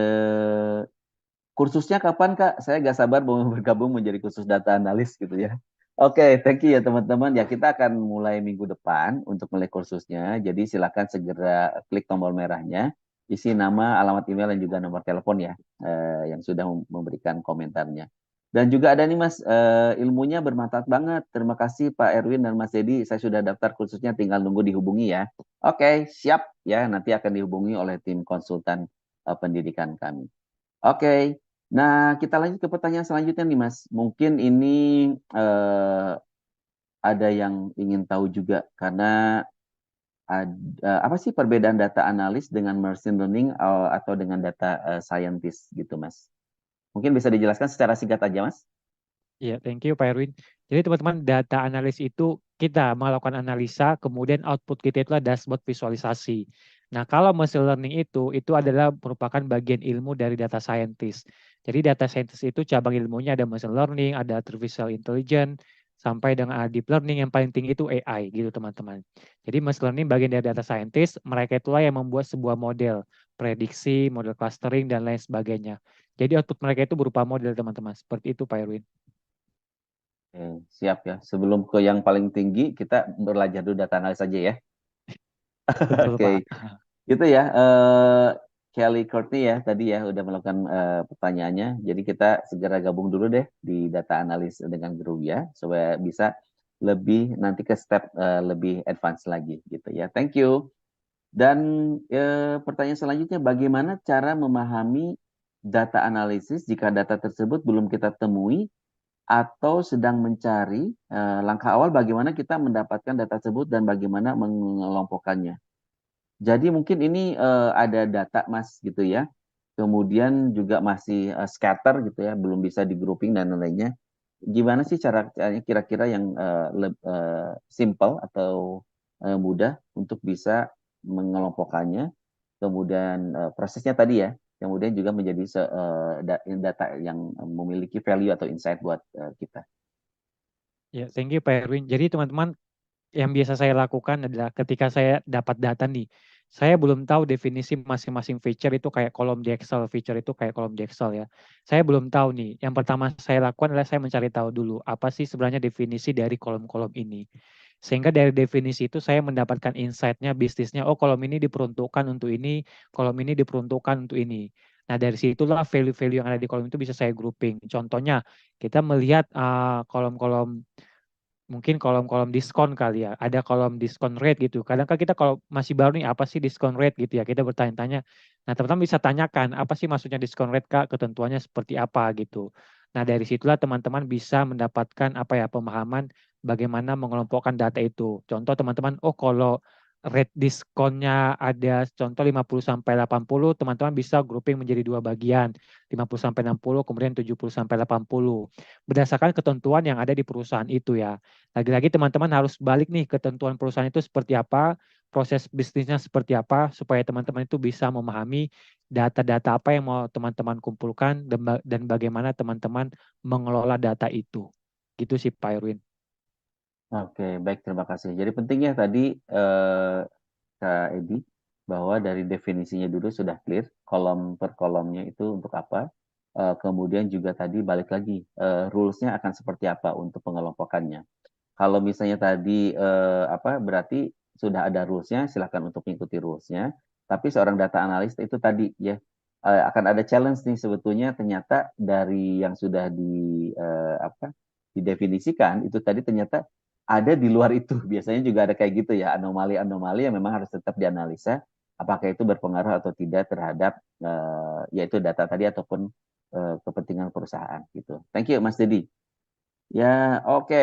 kursusnya kapan, Kak? Saya nggak sabar mau bergabung menjadi kursus data analis gitu ya. Oke, thank you ya teman-teman. Ya, kita akan mulai minggu depan untuk mulai kursusnya. Jadi silakan segera klik tombol merahnya, isi nama, alamat email, dan juga nomor telepon ya, yang sudah memberikan komentarnya. Dan juga ada nih Mas, ilmunya bermanfaat banget. Terima kasih Pak Erwin dan Mas Dedi. Saya sudah daftar kursusnya, tinggal nunggu dihubungi ya. Oke, siap ya. Nanti akan dihubungi oleh tim konsultan pendidikan kami. Oke, nah kita lanjut ke pertanyaan selanjutnya nih Mas. Mungkin ini eh, ada yang ingin tahu juga karena apa sih perbedaan data analis dengan machine learning atau dengan data scientist gitu Mas? Mungkin bisa dijelaskan secara singkat aja Mas? Iya, thank you Pak Erwin. Jadi teman-teman data analis itu kita melakukan analisa, kemudian output kita itu adalah dashboard visualisasi. Nah, kalau machine learning itu adalah merupakan bagian ilmu dari data scientist. Jadi data scientist itu cabang ilmunya ada machine learning, ada artificial intelligence, sampai dengan deep learning yang paling tinggi itu AI gitu teman-teman. Jadi machine learning bagian dari data scientist, mereka itulah yang membuat sebuah model, prediksi, model clustering, dan lain sebagainya. Jadi output mereka itu berupa model teman-teman. Seperti itu Pak Erwin. Oke, siap ya. Sebelum ke yang paling tinggi, kita belajar dulu data analis saja ya. Betul Oke, Pak. gitu ya. Kelly Courtney ya tadi ya udah melakukan pertanyaannya. Jadi kita segera gabung dulu deh di data analis dengan Growia supaya bisa lebih nanti ke step lebih advance lagi gitu ya. Thank you. Dan pertanyaan selanjutnya, bagaimana cara memahami data analisis jika data tersebut belum kita temui atau sedang mencari langkah awal bagaimana kita mendapatkan data tersebut dan bagaimana mengelompokkannya. Jadi mungkin ini ada data Mas gitu ya. Kemudian juga masih scatter gitu ya, belum bisa di grouping dan lainnya. Gimana sih caranya kira-kira yang simple atau mudah untuk bisa mengelompokkannya. Kemudian prosesnya tadi ya. Kemudian juga menjadi data yang memiliki value atau insight buat kita. Ya, thank you Pak Erwin. Jadi teman-teman yang biasa saya lakukan adalah ketika saya dapat data nih, saya belum tahu definisi masing-masing feature itu kayak kolom di Excel, feature itu kayak kolom di Excel ya. Saya belum tahu nih. Yang pertama saya lakukan adalah saya mencari tahu dulu apa sih sebenarnya definisi dari kolom-kolom ini. Sehingga dari definisi itu saya mendapatkan insight-nya, bisnisnya, oh kolom ini diperuntukkan untuk ini, kolom ini diperuntukkan untuk ini. Nah dari situlah value-value yang ada di kolom itu bisa saya grouping. Contohnya kita melihat kolom-kolom mungkin kolom-kolom diskon kali ya, ada kolom diskon rate gitu. Kadang kan kita kalau masih baru nih apa sih diskon rate gitu ya, kita bertanya-tanya Nah, teman-teman bisa tanyakan, apa sih maksudnya diskon rate, Kak? Ketentuannya seperti apa gitu. Nah, dari situlah teman-teman bisa mendapatkan apa ya, pemahaman bagaimana mengelompokkan data itu. Contoh teman-teman, oh kalau rate diskonnya ada contoh 50 sampai 80, teman-teman bisa grouping menjadi dua bagian, 50 sampai 60, kemudian 70 sampai 80. Berdasarkan ketentuan yang ada di perusahaan itu ya. Lagi-lagi teman-teman harus balik nih ketentuan perusahaan itu seperti apa, proses bisnisnya seperti apa, supaya teman-teman itu bisa memahami data-data apa yang mau teman-teman kumpulkan dan bagaimana teman-teman mengelola data itu. Gitu sih Pak Irwin. Oke, baik, terima kasih. Jadi pentingnya tadi Kak Edi, bahwa dari definisinya dulu sudah clear, kolom per kolomnya itu untuk apa. Kemudian juga tadi balik lagi, rules-nya akan seperti apa untuk pengelompokannya. Kalau misalnya tadi apa berarti sudah ada rules-nya, silakan untuk mengikuti rules-nya. Tapi seorang data analis itu tadi ya akan ada challenge nih sebetulnya ternyata dari yang sudah apa didefinisikan itu tadi ternyata ada di luar itu. Biasanya juga ada kayak gitu ya, anomali-anomali yang memang harus tetap dianalisa apakah itu berpengaruh atau tidak terhadap yaitu data tadi ataupun kepentingan perusahaan gitu. Thank you Mas Dedi. Ya, oke.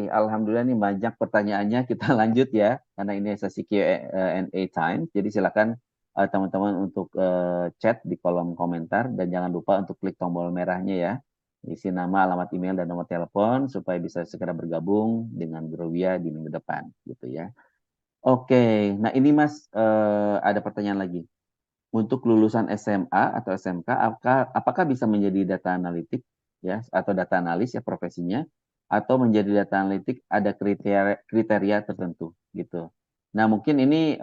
Alhamdulillah nih banyak pertanyaannya. Kita lanjut ya, karena ini sesi Q&A time. Jadi silakan teman-teman untuk chat di kolom komentar dan jangan lupa untuk klik tombol merahnya ya. Isi nama, alamat email, dan nomor telepon supaya bisa segera bergabung dengan Growia di minggu depan, gitu ya. Oke, nah ini Mas ada pertanyaan lagi. Untuk lulusan SMA atau SMK, apakah bisa menjadi data analitik ya atau data analis ya profesinya atau menjadi data analitik ada kriteria tertentu gitu. Nah, mungkin ini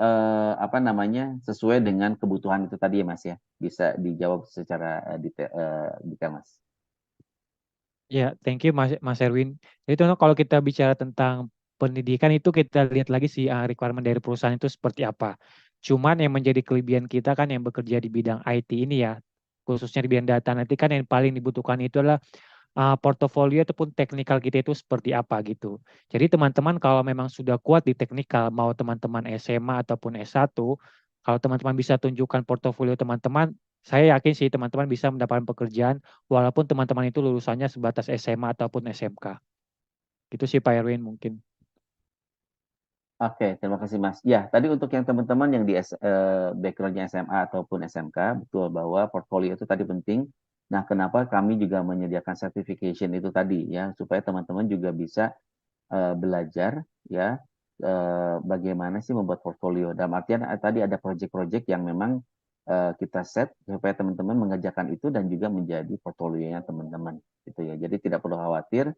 apa namanya sesuai dengan kebutuhan itu tadi ya Mas ya. Bisa dijawab secara detail Mas. Ya, thank you Mas Erwin. Jadi teman kalau kita bicara tentang pendidikan itu kita lihat lagi sih requirement dari perusahaan itu seperti apa. Cuman yang menjadi kelebihan kita kan yang bekerja di bidang IT ini ya, khususnya di bidang data nanti kan yang paling dibutuhkan itu adalah portofolio ataupun teknikal kita itu seperti apa gitu. Jadi teman-teman kalau memang sudah kuat di teknikal, mau teman-teman SMA ataupun S1, kalau teman-teman bisa tunjukkan portofolio teman-teman, saya yakin sih teman-teman bisa mendapatkan pekerjaan walaupun teman-teman itu lulusannya sebatas SMA ataupun SMK. Gitu sih Pak Erwin mungkin. Oke, terima kasih Mas. Ya, tadi untuk yang teman-teman yang di backgroundnya SMA ataupun SMK, betul bahwa portfolio itu tadi penting. Nah, kenapa kami juga menyediakan certification itu tadi ya, supaya teman-teman juga bisa belajar ya bagaimana sih membuat portfolio. Dalam artian tadi ada project-project yang memang kita set supaya teman-teman mengerjakan itu dan juga menjadi portfolionya teman-teman gitu ya. Jadi tidak perlu khawatir.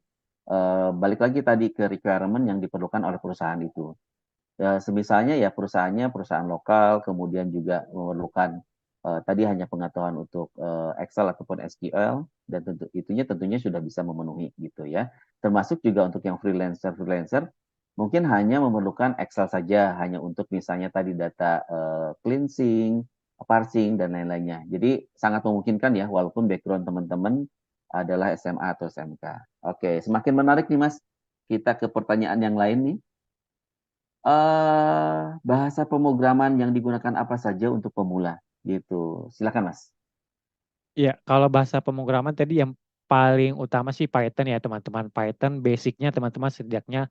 Balik lagi tadi ke requirement yang diperlukan oleh perusahaan itu. Ya, semisalnya ya perusahaannya perusahaan lokal, kemudian juga memerlukan tadi hanya pengetahuan untuk Excel ataupun SQL dan tentunya sudah bisa memenuhi gitu ya. Termasuk juga untuk yang freelancer mungkin hanya memerlukan Excel saja hanya untuk misalnya tadi data cleansing, parsing dan lain-lainnya. Jadi sangat memungkinkan ya walaupun background teman-teman adalah SMA atau SMK. Oke, semakin menarik nih Mas. Kita ke pertanyaan yang lain nih. Bahasa pemrograman yang digunakan apa saja untuk pemula gitu. Silakan Mas. Iya, kalau bahasa pemrograman tadi yang paling utama sih Python ya teman-teman. Python basicnya teman-teman setidaknya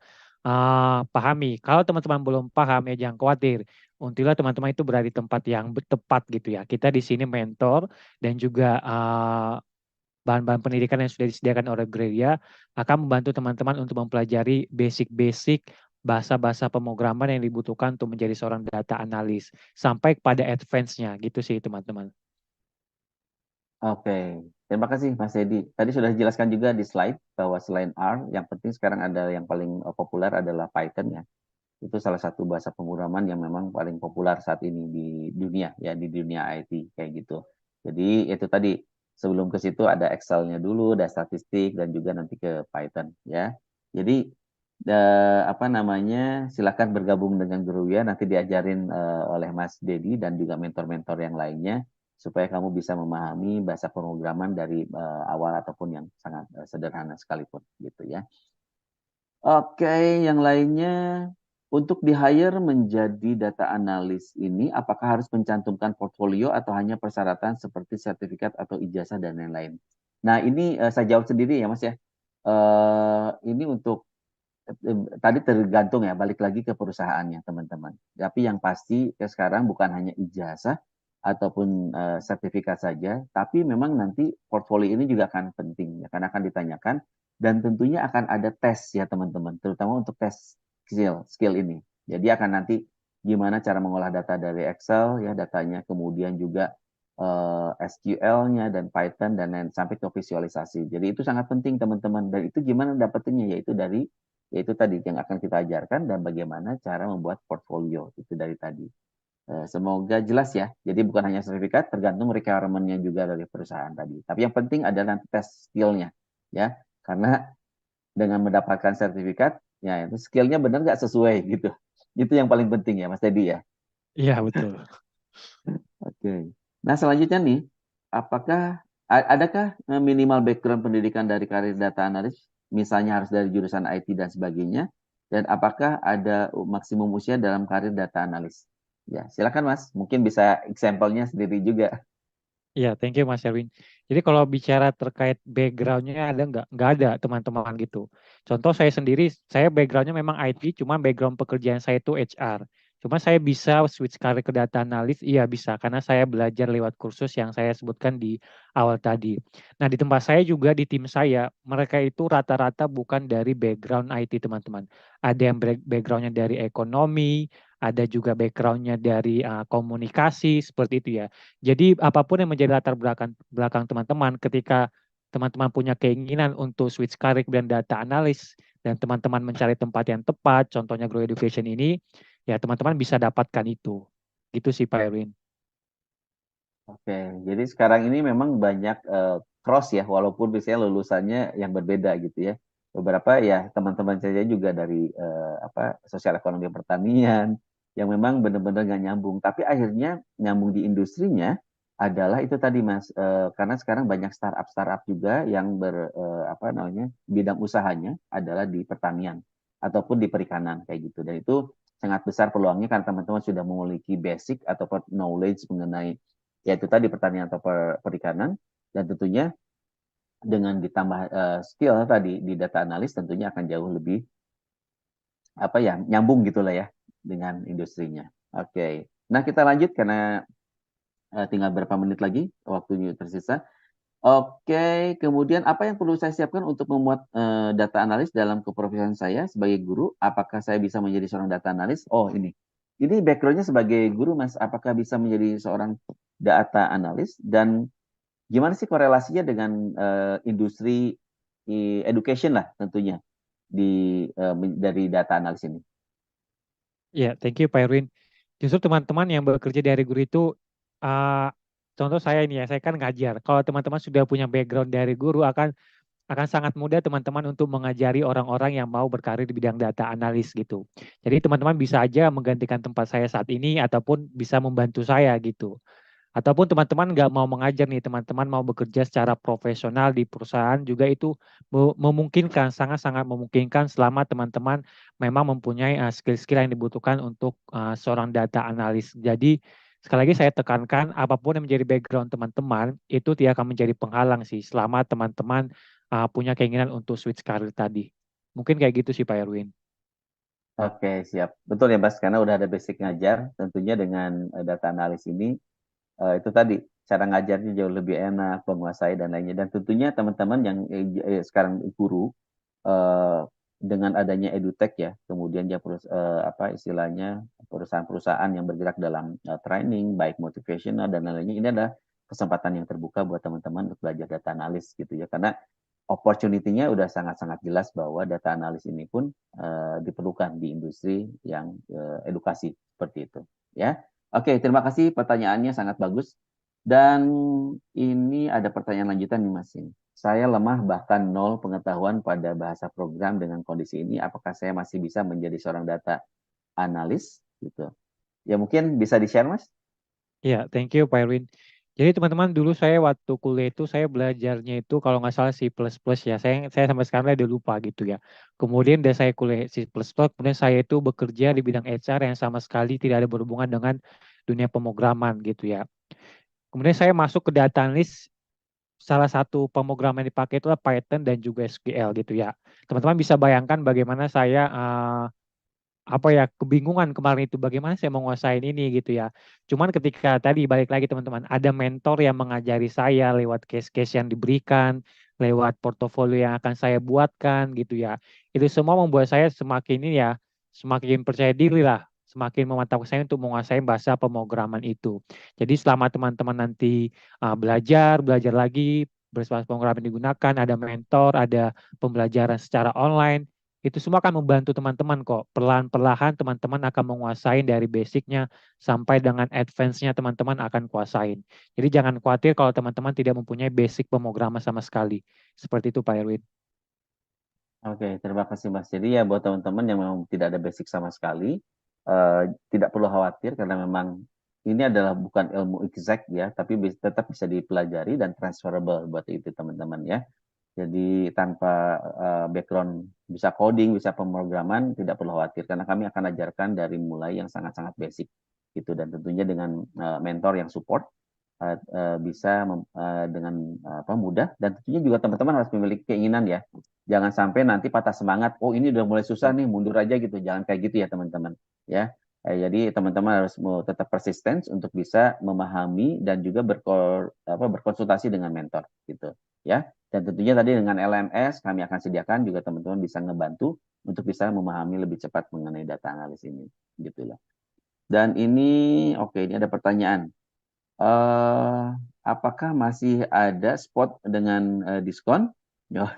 pahami. Kalau teman-teman belum paham ya jangan khawatir. Untuklah teman-teman itu berada di tempat yang tepat gitu ya. Kita di sini mentor dan juga bahan-bahan pendidikan yang sudah disediakan oleh Grelia akan membantu teman-teman untuk mempelajari basic-basic bahasa-bahasa pemrograman yang dibutuhkan untuk menjadi seorang data analis sampai kepada advance-nya gitu sih teman-teman. Oke, terima kasih Mas Edi. Tadi sudah dijelaskan juga di slide bahwa selain R, yang penting sekarang ada yang paling populer adalah Python ya. Itu salah satu bahasa pemrograman yang memang paling populer saat ini di dunia ya, di dunia IT kayak gitu. Jadi itu tadi sebelum ke situ ada Excel-nya dulu, ada statistik dan juga nanti ke Python ya. Jadi apa namanya? Silakan bergabung dengan Guru ya, nanti diajarin oleh Mas Dedi dan juga mentor-mentor yang lainnya supaya kamu bisa memahami bahasa pemrograman dari awal ataupun yang sangat sederhana sekalipun gitu ya. Oke, yang lainnya Untuk di-hire menjadi data analis ini, apakah harus mencantumkan portfolio atau hanya persyaratan seperti sertifikat atau ijazah dan lain-lain? Nah, ini saya jawab sendiri ya, Mas ya. Ini untuk tadi tergantung ya, balik lagi ke perusahaannya, teman-teman. Tapi yang pasti sekarang bukan hanya ijazah ataupun sertifikat saja, tapi memang nanti portfolio ini juga akan penting ya, karena akan ditanyakan dan tentunya akan ada tes ya, teman-teman, terutama untuk tes skill ini. Jadi akan nanti gimana cara mengolah data dari Excel ya, datanya, kemudian juga SQL-nya dan Python dan lain sampai ke visualisasi. Jadi itu sangat penting, teman-teman. Dan itu gimana dapetinnya, yaitu tadi yang akan kita ajarkan dan bagaimana cara membuat portfolio itu dari tadi. Semoga jelas ya. Jadi bukan hanya sertifikat, tergantung requirement-nya juga dari perusahaan tadi. Tapi yang penting adalah nanti tes skill-nya ya. Karena dengan mendapatkan sertifikat, ya itu skill-nya benar nggak sesuai gitu. Itu yang paling penting ya, Mas Teddy ya. Iya, betul. Oke. Nah, selanjutnya nih, apakah adakah minimal background pendidikan dari karir data analis, misalnya harus dari jurusan IT dan sebagainya, dan apakah ada maksimum usia dalam karir data analis? Ya, silakan Mas. Mungkin bisa example-nya sendiri juga. Iya, thank you Mas Erwin. Jadi kalau bicara terkait background-nya ada nggak? Nggak ada teman-teman gitu. Contoh saya sendiri, saya background-nya memang IT, cuma background pekerjaan saya itu HR. Cuma saya bisa switch karir ke data analis, iya bisa, karena saya belajar lewat kursus yang saya sebutkan di awal tadi. Nah di tempat saya juga, di tim saya, mereka itu rata-rata bukan dari background IT teman-teman. Ada yang background-nya dari ekonomi, ada juga background-nya dari komunikasi, seperti itu ya. Jadi apapun yang menjadi latar belakang teman-teman, ketika teman-teman punya keinginan untuk switch karir dan data analis, dan teman-teman mencari tempat yang tepat, contohnya Grow Education ini, ya teman-teman bisa dapatkan itu. Gitu sih Pak Erwin. Oke, jadi sekarang ini memang banyak cross ya, walaupun biasanya lulusannya yang berbeda gitu ya. Beberapa ya teman-teman saya juga dari sosial ekonomi pertanian yang memang benar-benar nggak nyambung. Tapi akhirnya nyambung di industrinya adalah itu tadi Mas, karena sekarang banyak startup juga yang bidang usahanya adalah di pertanian ataupun di perikanan kayak gitu. Dan itu sangat besar peluangnya karena teman-teman sudah memiliki basic atau knowledge mengenai yaitu tadi pertanian atau perikanan, dan tentunya dengan ditambah skill tadi di data analis tentunya akan jauh lebih nyambung gitulah ya dengan industrinya. Oke. Nah, kita lanjut karena tinggal berapa menit lagi waktunya tersisa. Oke, kemudian apa yang perlu saya siapkan untuk memuat data analis dalam keprofesional saya sebagai guru? Apakah saya bisa menjadi seorang data analis? Oh, ini backgroundnya sebagai guru, Mas. Apakah bisa menjadi seorang data analis dan gimana sih korelasinya dengan industri education lah tentunya dari data analis ini? Ya, thank you Pak Erwin. Justru teman-teman yang bekerja dari guru itu, uh, contoh saya ini ya, saya kan ngajar. Kalau teman-teman sudah punya background dari guru, akan sangat mudah teman-teman untuk mengajari orang-orang yang mau berkarir di bidang data analis gitu. Jadi teman-teman bisa aja menggantikan tempat saya saat ini ataupun bisa membantu saya gitu. Ataupun teman-teman nggak mau mengajar nih, teman-teman mau bekerja secara profesional di perusahaan juga itu memungkinkan, sangat-sangat memungkinkan selama teman-teman memang mempunyai skill-skill yang dibutuhkan untuk seorang data analis. Jadi sekali lagi saya tekankan, apapun yang menjadi background teman-teman itu tidak akan menjadi penghalang sih selama teman-teman punya keinginan untuk switch karir tadi. Mungkin kayak gitu sih Pak Erwin. Oke, siap. Betul ya, Mas, karena udah ada basic ngajar, tentunya dengan data analis ini itu tadi cara ngajarnya jauh lebih enak, menguasai dan lainnya. Dan tentunya teman-teman yang sekarang guru eh, dengan adanya edutech ya, kemudian dia istilahnya perusahaan-perusahaan yang bergerak dalam training, baik motivational dan lain-lainnya, ini adalah kesempatan yang terbuka buat teman-teman untuk belajar data analis gitu ya, karena opportunity-nya udah sangat-sangat jelas bahwa data analis ini pun diperlukan di industri yang edukasi seperti itu ya. Oke, terima kasih, pertanyaannya sangat bagus. Dan ini ada pertanyaan lanjutan nih Mas. Saya lemah bahkan nol pengetahuan pada bahasa program dengan kondisi ini. Apakah saya masih bisa menjadi seorang data analis? Gitu. Ya mungkin bisa di-share Mas. Ya, thank you Pak Erwin. Jadi teman-teman dulu saya waktu kuliah itu saya belajarnya itu kalau nggak salah C++ ya. Saya sampai sekarang udah lupa gitu ya. Kemudian dari saya kuliah C++, kemudian saya itu bekerja di bidang HR yang sama sekali tidak ada berhubungan dengan dunia pemrograman gitu ya. Kemudian saya masuk ke data analis, salah satu pemrograman yang dipakai itu adalah Python dan juga SQL gitu ya. Teman-teman bisa bayangkan bagaimana saya apa ya kebingungan kemarin itu bagaimana saya menguasain ini gitu ya. Cuman ketika tadi balik lagi teman-teman ada mentor yang mengajari saya lewat case-case yang diberikan, lewat portofolio yang akan saya buatkan gitu ya. Itu semua membuat saya semakin ini ya, semakin percaya diri lah, semakin memantapkan saya untuk menguasai bahasa pemrograman itu. Jadi selama teman-teman nanti belajar lagi bahasa pemrograman digunakan, ada mentor, ada pembelajaran secara online itu semua akan membantu teman-teman kok. Perlahan-perlahan teman-teman akan menguasai dari basicnya sampai dengan advance-nya teman-teman akan kuasain. Jadi jangan khawatir kalau teman-teman tidak mempunyai basic pemrograman sama sekali. Seperti itu Pak Erwin. Oke, terima kasih Mas. Jadi ya buat teman-teman yang memang tidak ada basic sama sekali, tidak perlu khawatir karena memang ini adalah bukan ilmu exact ya, tapi tetap bisa dipelajari dan transferable buat itu teman-teman ya. Jadi tanpa background bisa coding, bisa pemrograman, tidak perlu khawatir karena kami akan ajarkan dari mulai yang sangat-sangat basic gitu dan tentunya dengan mentor yang support bisa dengan apa mudah dan tentunya juga teman-teman harus memiliki keinginan ya. Jangan sampai nanti patah semangat, oh ini udah mulai susah nih, mundur aja gitu. Jangan kayak gitu ya teman-teman. Ya, jadi teman-teman harus mau tetap persisten untuk bisa memahami dan juga berkonsultasi dengan mentor gitu. Ya, dan tentunya tadi dengan LMS kami akan sediakan juga teman-teman bisa ngebantu untuk bisa memahami lebih cepat mengenai data analis ini, gitu lah. Dan ini, oke, ini ada pertanyaan. eh Apakah masih ada spot dengan diskon? Ya.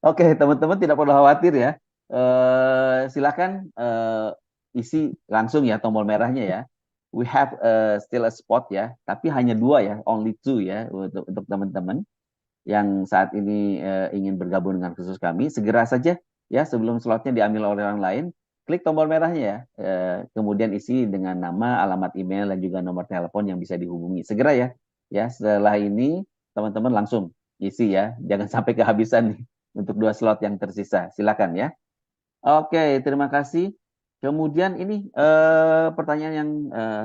Oke, teman-teman tidak perlu khawatir ya. Silakan isi langsung ya tombol merahnya ya. We have still a spot ya, tapi hanya dua ya, only two ya untuk teman-teman yang saat ini ingin bergabung dengan khusus kami, segera saja ya sebelum slotnya diambil oleh orang lain, klik tombol merahnya ya, kemudian isi dengan nama, alamat email dan juga nomor telepon yang bisa dihubungi. Segera ya, ya setelah ini teman-teman langsung isi ya, jangan sampai kehabisan nih untuk dua slot yang tersisa. Silakan ya. Oke, terima kasih. Kemudian ini pertanyaan yang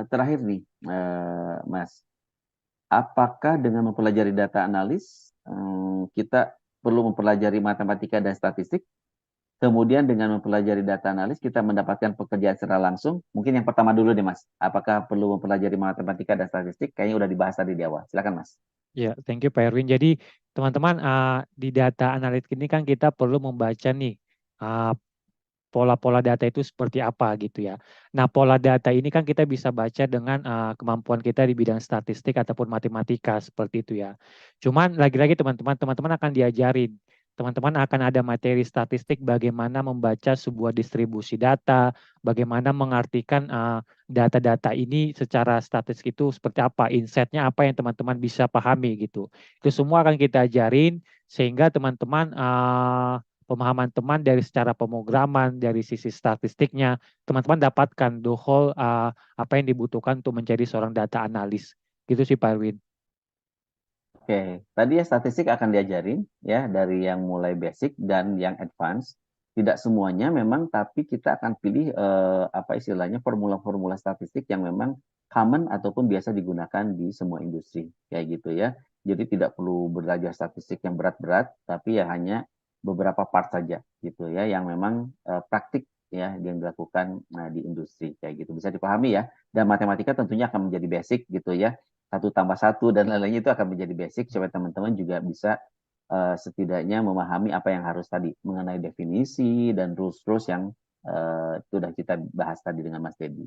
terakhir nih, Mas. Apakah dengan mempelajari data analis, kita perlu mempelajari matematika dan statistik? Kemudian dengan mempelajari data analis, kita mendapatkan pekerjaan secara langsung. Mungkin yang pertama dulu nih, Mas. Apakah perlu mempelajari matematika dan statistik? Kayaknya udah dibahas tadi di awal. Silakan, Mas. Ya, thank you Pak Erwin. Jadi teman-teman di data analitik ini kan kita perlu membaca nih uh, pola-pola data itu seperti apa gitu ya. Nah, pola data ini kan kita bisa baca dengan kemampuan kita di bidang statistik ataupun matematika seperti itu ya. Cuman lagi-lagi teman-teman akan diajarin. Teman-teman akan ada materi statistik bagaimana membaca sebuah distribusi data, bagaimana mengartikan data-data ini secara statistik itu seperti apa, insight-nya apa yang teman-teman bisa pahami gitu. Itu semua akan kita ajarin sehingga teman-teman pemahaman teman dari secara pemrograman, dari sisi statistiknya, teman-teman dapatkan the whole apa yang dibutuhkan untuk menjadi seorang data analis. Gitu sih Pak Erwin. Oke, tadi ya statistik akan diajarin ya dari yang mulai basic dan yang advance. Tidak semuanya memang, tapi kita akan pilih apa istilahnya formula-formula statistik yang memang common ataupun biasa digunakan di semua industri kayak gitu ya. Jadi tidak perlu belajar statistik yang berat-berat, tapi ya hanya beberapa part saja gitu ya yang memang praktik ya yang dilakukan di industri kayak gitu bisa dipahami ya. Dan matematika tentunya akan menjadi basic gitu ya, satu tambah satu dan lain-lainnya itu akan menjadi basic supaya teman-teman juga bisa setidaknya memahami apa yang harus tadi mengenai definisi dan rules-rules yang sudah kita bahas tadi dengan Mas Dedi.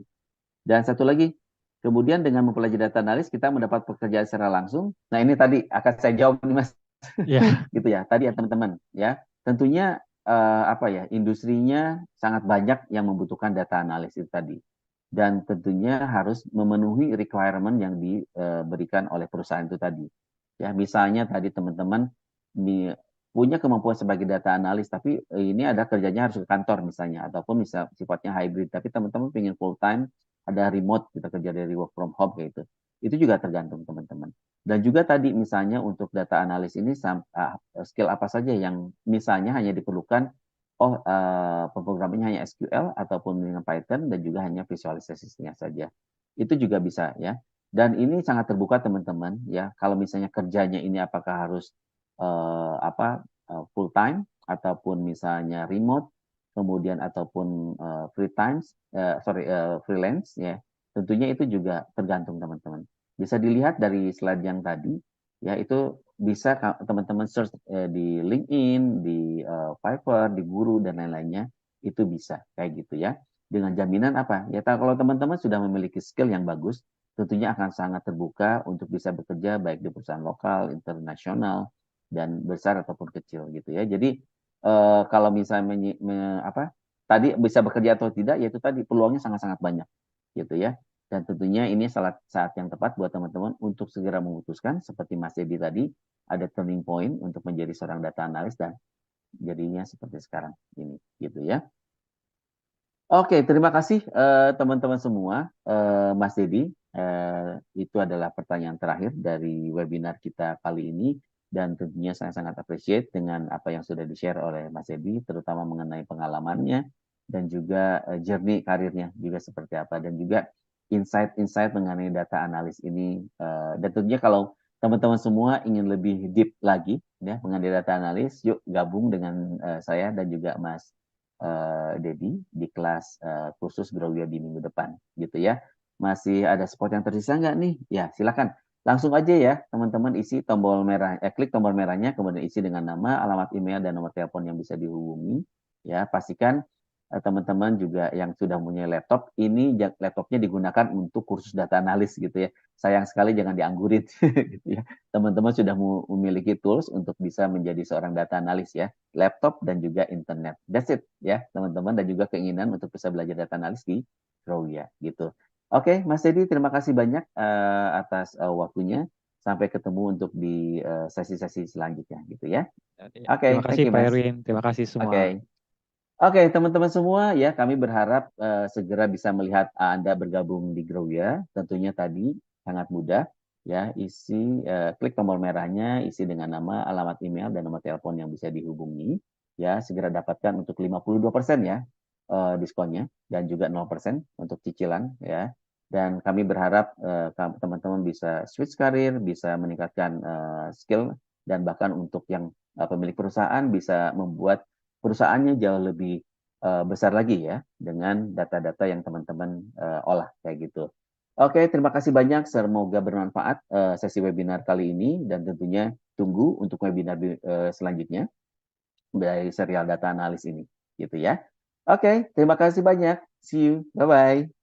Dan satu lagi, kemudian dengan mempelajari data analis kita mendapat pekerjaan secara langsung. Nah ini tadi akan saya jawab nih Mas, Ya, gitu ya. Tadi ya teman-teman ya, tentunya apa ya industrinya sangat banyak yang membutuhkan data analis itu tadi dan tentunya harus memenuhi requirement yang diberikan oleh perusahaan itu tadi. Ya, misalnya tadi teman-teman punya kemampuan sebagai data analis, tapi ini ada kerjanya harus ke kantor misalnya, ataupun bisa sifatnya hybrid. Tapi teman-teman pengen full time, ada remote, kita kerja dari work from home kayak itu. Itu juga tergantung teman-teman. Dan juga tadi misalnya untuk data analis ini skill apa saja yang misalnya hanya diperlukan, pemrogramannya hanya SQL ataupun dengan Python dan juga hanya visualisasinya saja. Itu juga bisa ya. Dan ini sangat terbuka teman-teman ya. Kalau misalnya kerjanya ini apakah harus full time ataupun misalnya remote, kemudian ataupun freelance ya. Tentunya itu juga tergantung teman-teman. Bisa dilihat dari slide yang tadi, ya itu bisa teman-teman search di LinkedIn, di Fiverr, di Guru dan lain-lainnya, itu bisa kayak gitu ya. Dengan jaminan apa? Ya kalau teman-teman sudah memiliki skill yang bagus, tentunya akan sangat terbuka untuk bisa bekerja baik di perusahaan lokal, internasional, dan besar ataupun kecil gitu ya. Jadi kalau misalnya tadi bisa bekerja atau tidak, yaitu tadi peluangnya sangat-sangat banyak gitu ya. Dan tentunya ini saat yang tepat buat teman-teman untuk segera memutuskan seperti Mas Dedi tadi, ada turning point untuk menjadi seorang data analis dan jadinya seperti sekarang ini gitu ya. Oke, terima kasih teman-teman semua. Mas Dedi, itu adalah pertanyaan terakhir dari webinar kita kali ini dan tentunya saya sangat appreciate dengan apa yang sudah di-share oleh Mas Dedi, terutama mengenai pengalamannya dan juga journey karirnya juga seperti apa dan juga insight-insight mengenai data analis ini. Dan tentunya kalau teman-teman semua ingin lebih deep lagi ya mengenai data analis, yuk gabung dengan saya dan juga Mas Dedi di kelas khusus Growia di minggu depan gitu ya. Masih ada spot yang tersisa nggak nih? Ya silakan langsung aja ya teman-teman isi tombol merah, klik tombol merahnya kemudian isi dengan nama, alamat email dan nomor telepon yang bisa dihubungi. Ya pastikan teman-teman juga yang sudah punya laptop ini laptopnya digunakan untuk kursus data analis gitu ya. Sayang sekali jangan dianggurin gitu ya. Teman-teman sudah memiliki tools untuk bisa menjadi seorang data analis ya, laptop dan juga internet. That's it ya, teman-teman dan juga keinginan untuk bisa belajar data analis di Growia gitu. Oke, Mas Dedi, terima kasih banyak atas waktunya. Sampai ketemu untuk di sesi-sesi selanjutnya gitu ya. Terima Oke, thank kasih you Pak Mas. Erwin, terima kasih semua. Oke. Oke, teman-teman semua ya, kami berharap segera bisa melihat Anda bergabung di Growia. Tentunya tadi sangat mudah ya, klik tombol merahnya, isi dengan nama, alamat email dan nomor telepon yang bisa dihubungi. Ya, segera dapatkan untuk 52% ya diskonnya dan juga 0% untuk cicilan ya. Dan kami berharap teman-teman bisa switch karir, bisa meningkatkan skill dan bahkan untuk yang pemilik perusahaan bisa membuat perusahaannya jauh lebih besar lagi ya dengan data-data yang teman-teman olah kayak gitu. Oke, terima kasih banyak. Semoga bermanfaat sesi webinar kali ini dan tentunya tunggu untuk webinar selanjutnya dari serial data analis ini gitu ya. Oke, terima kasih banyak. See you. Bye bye.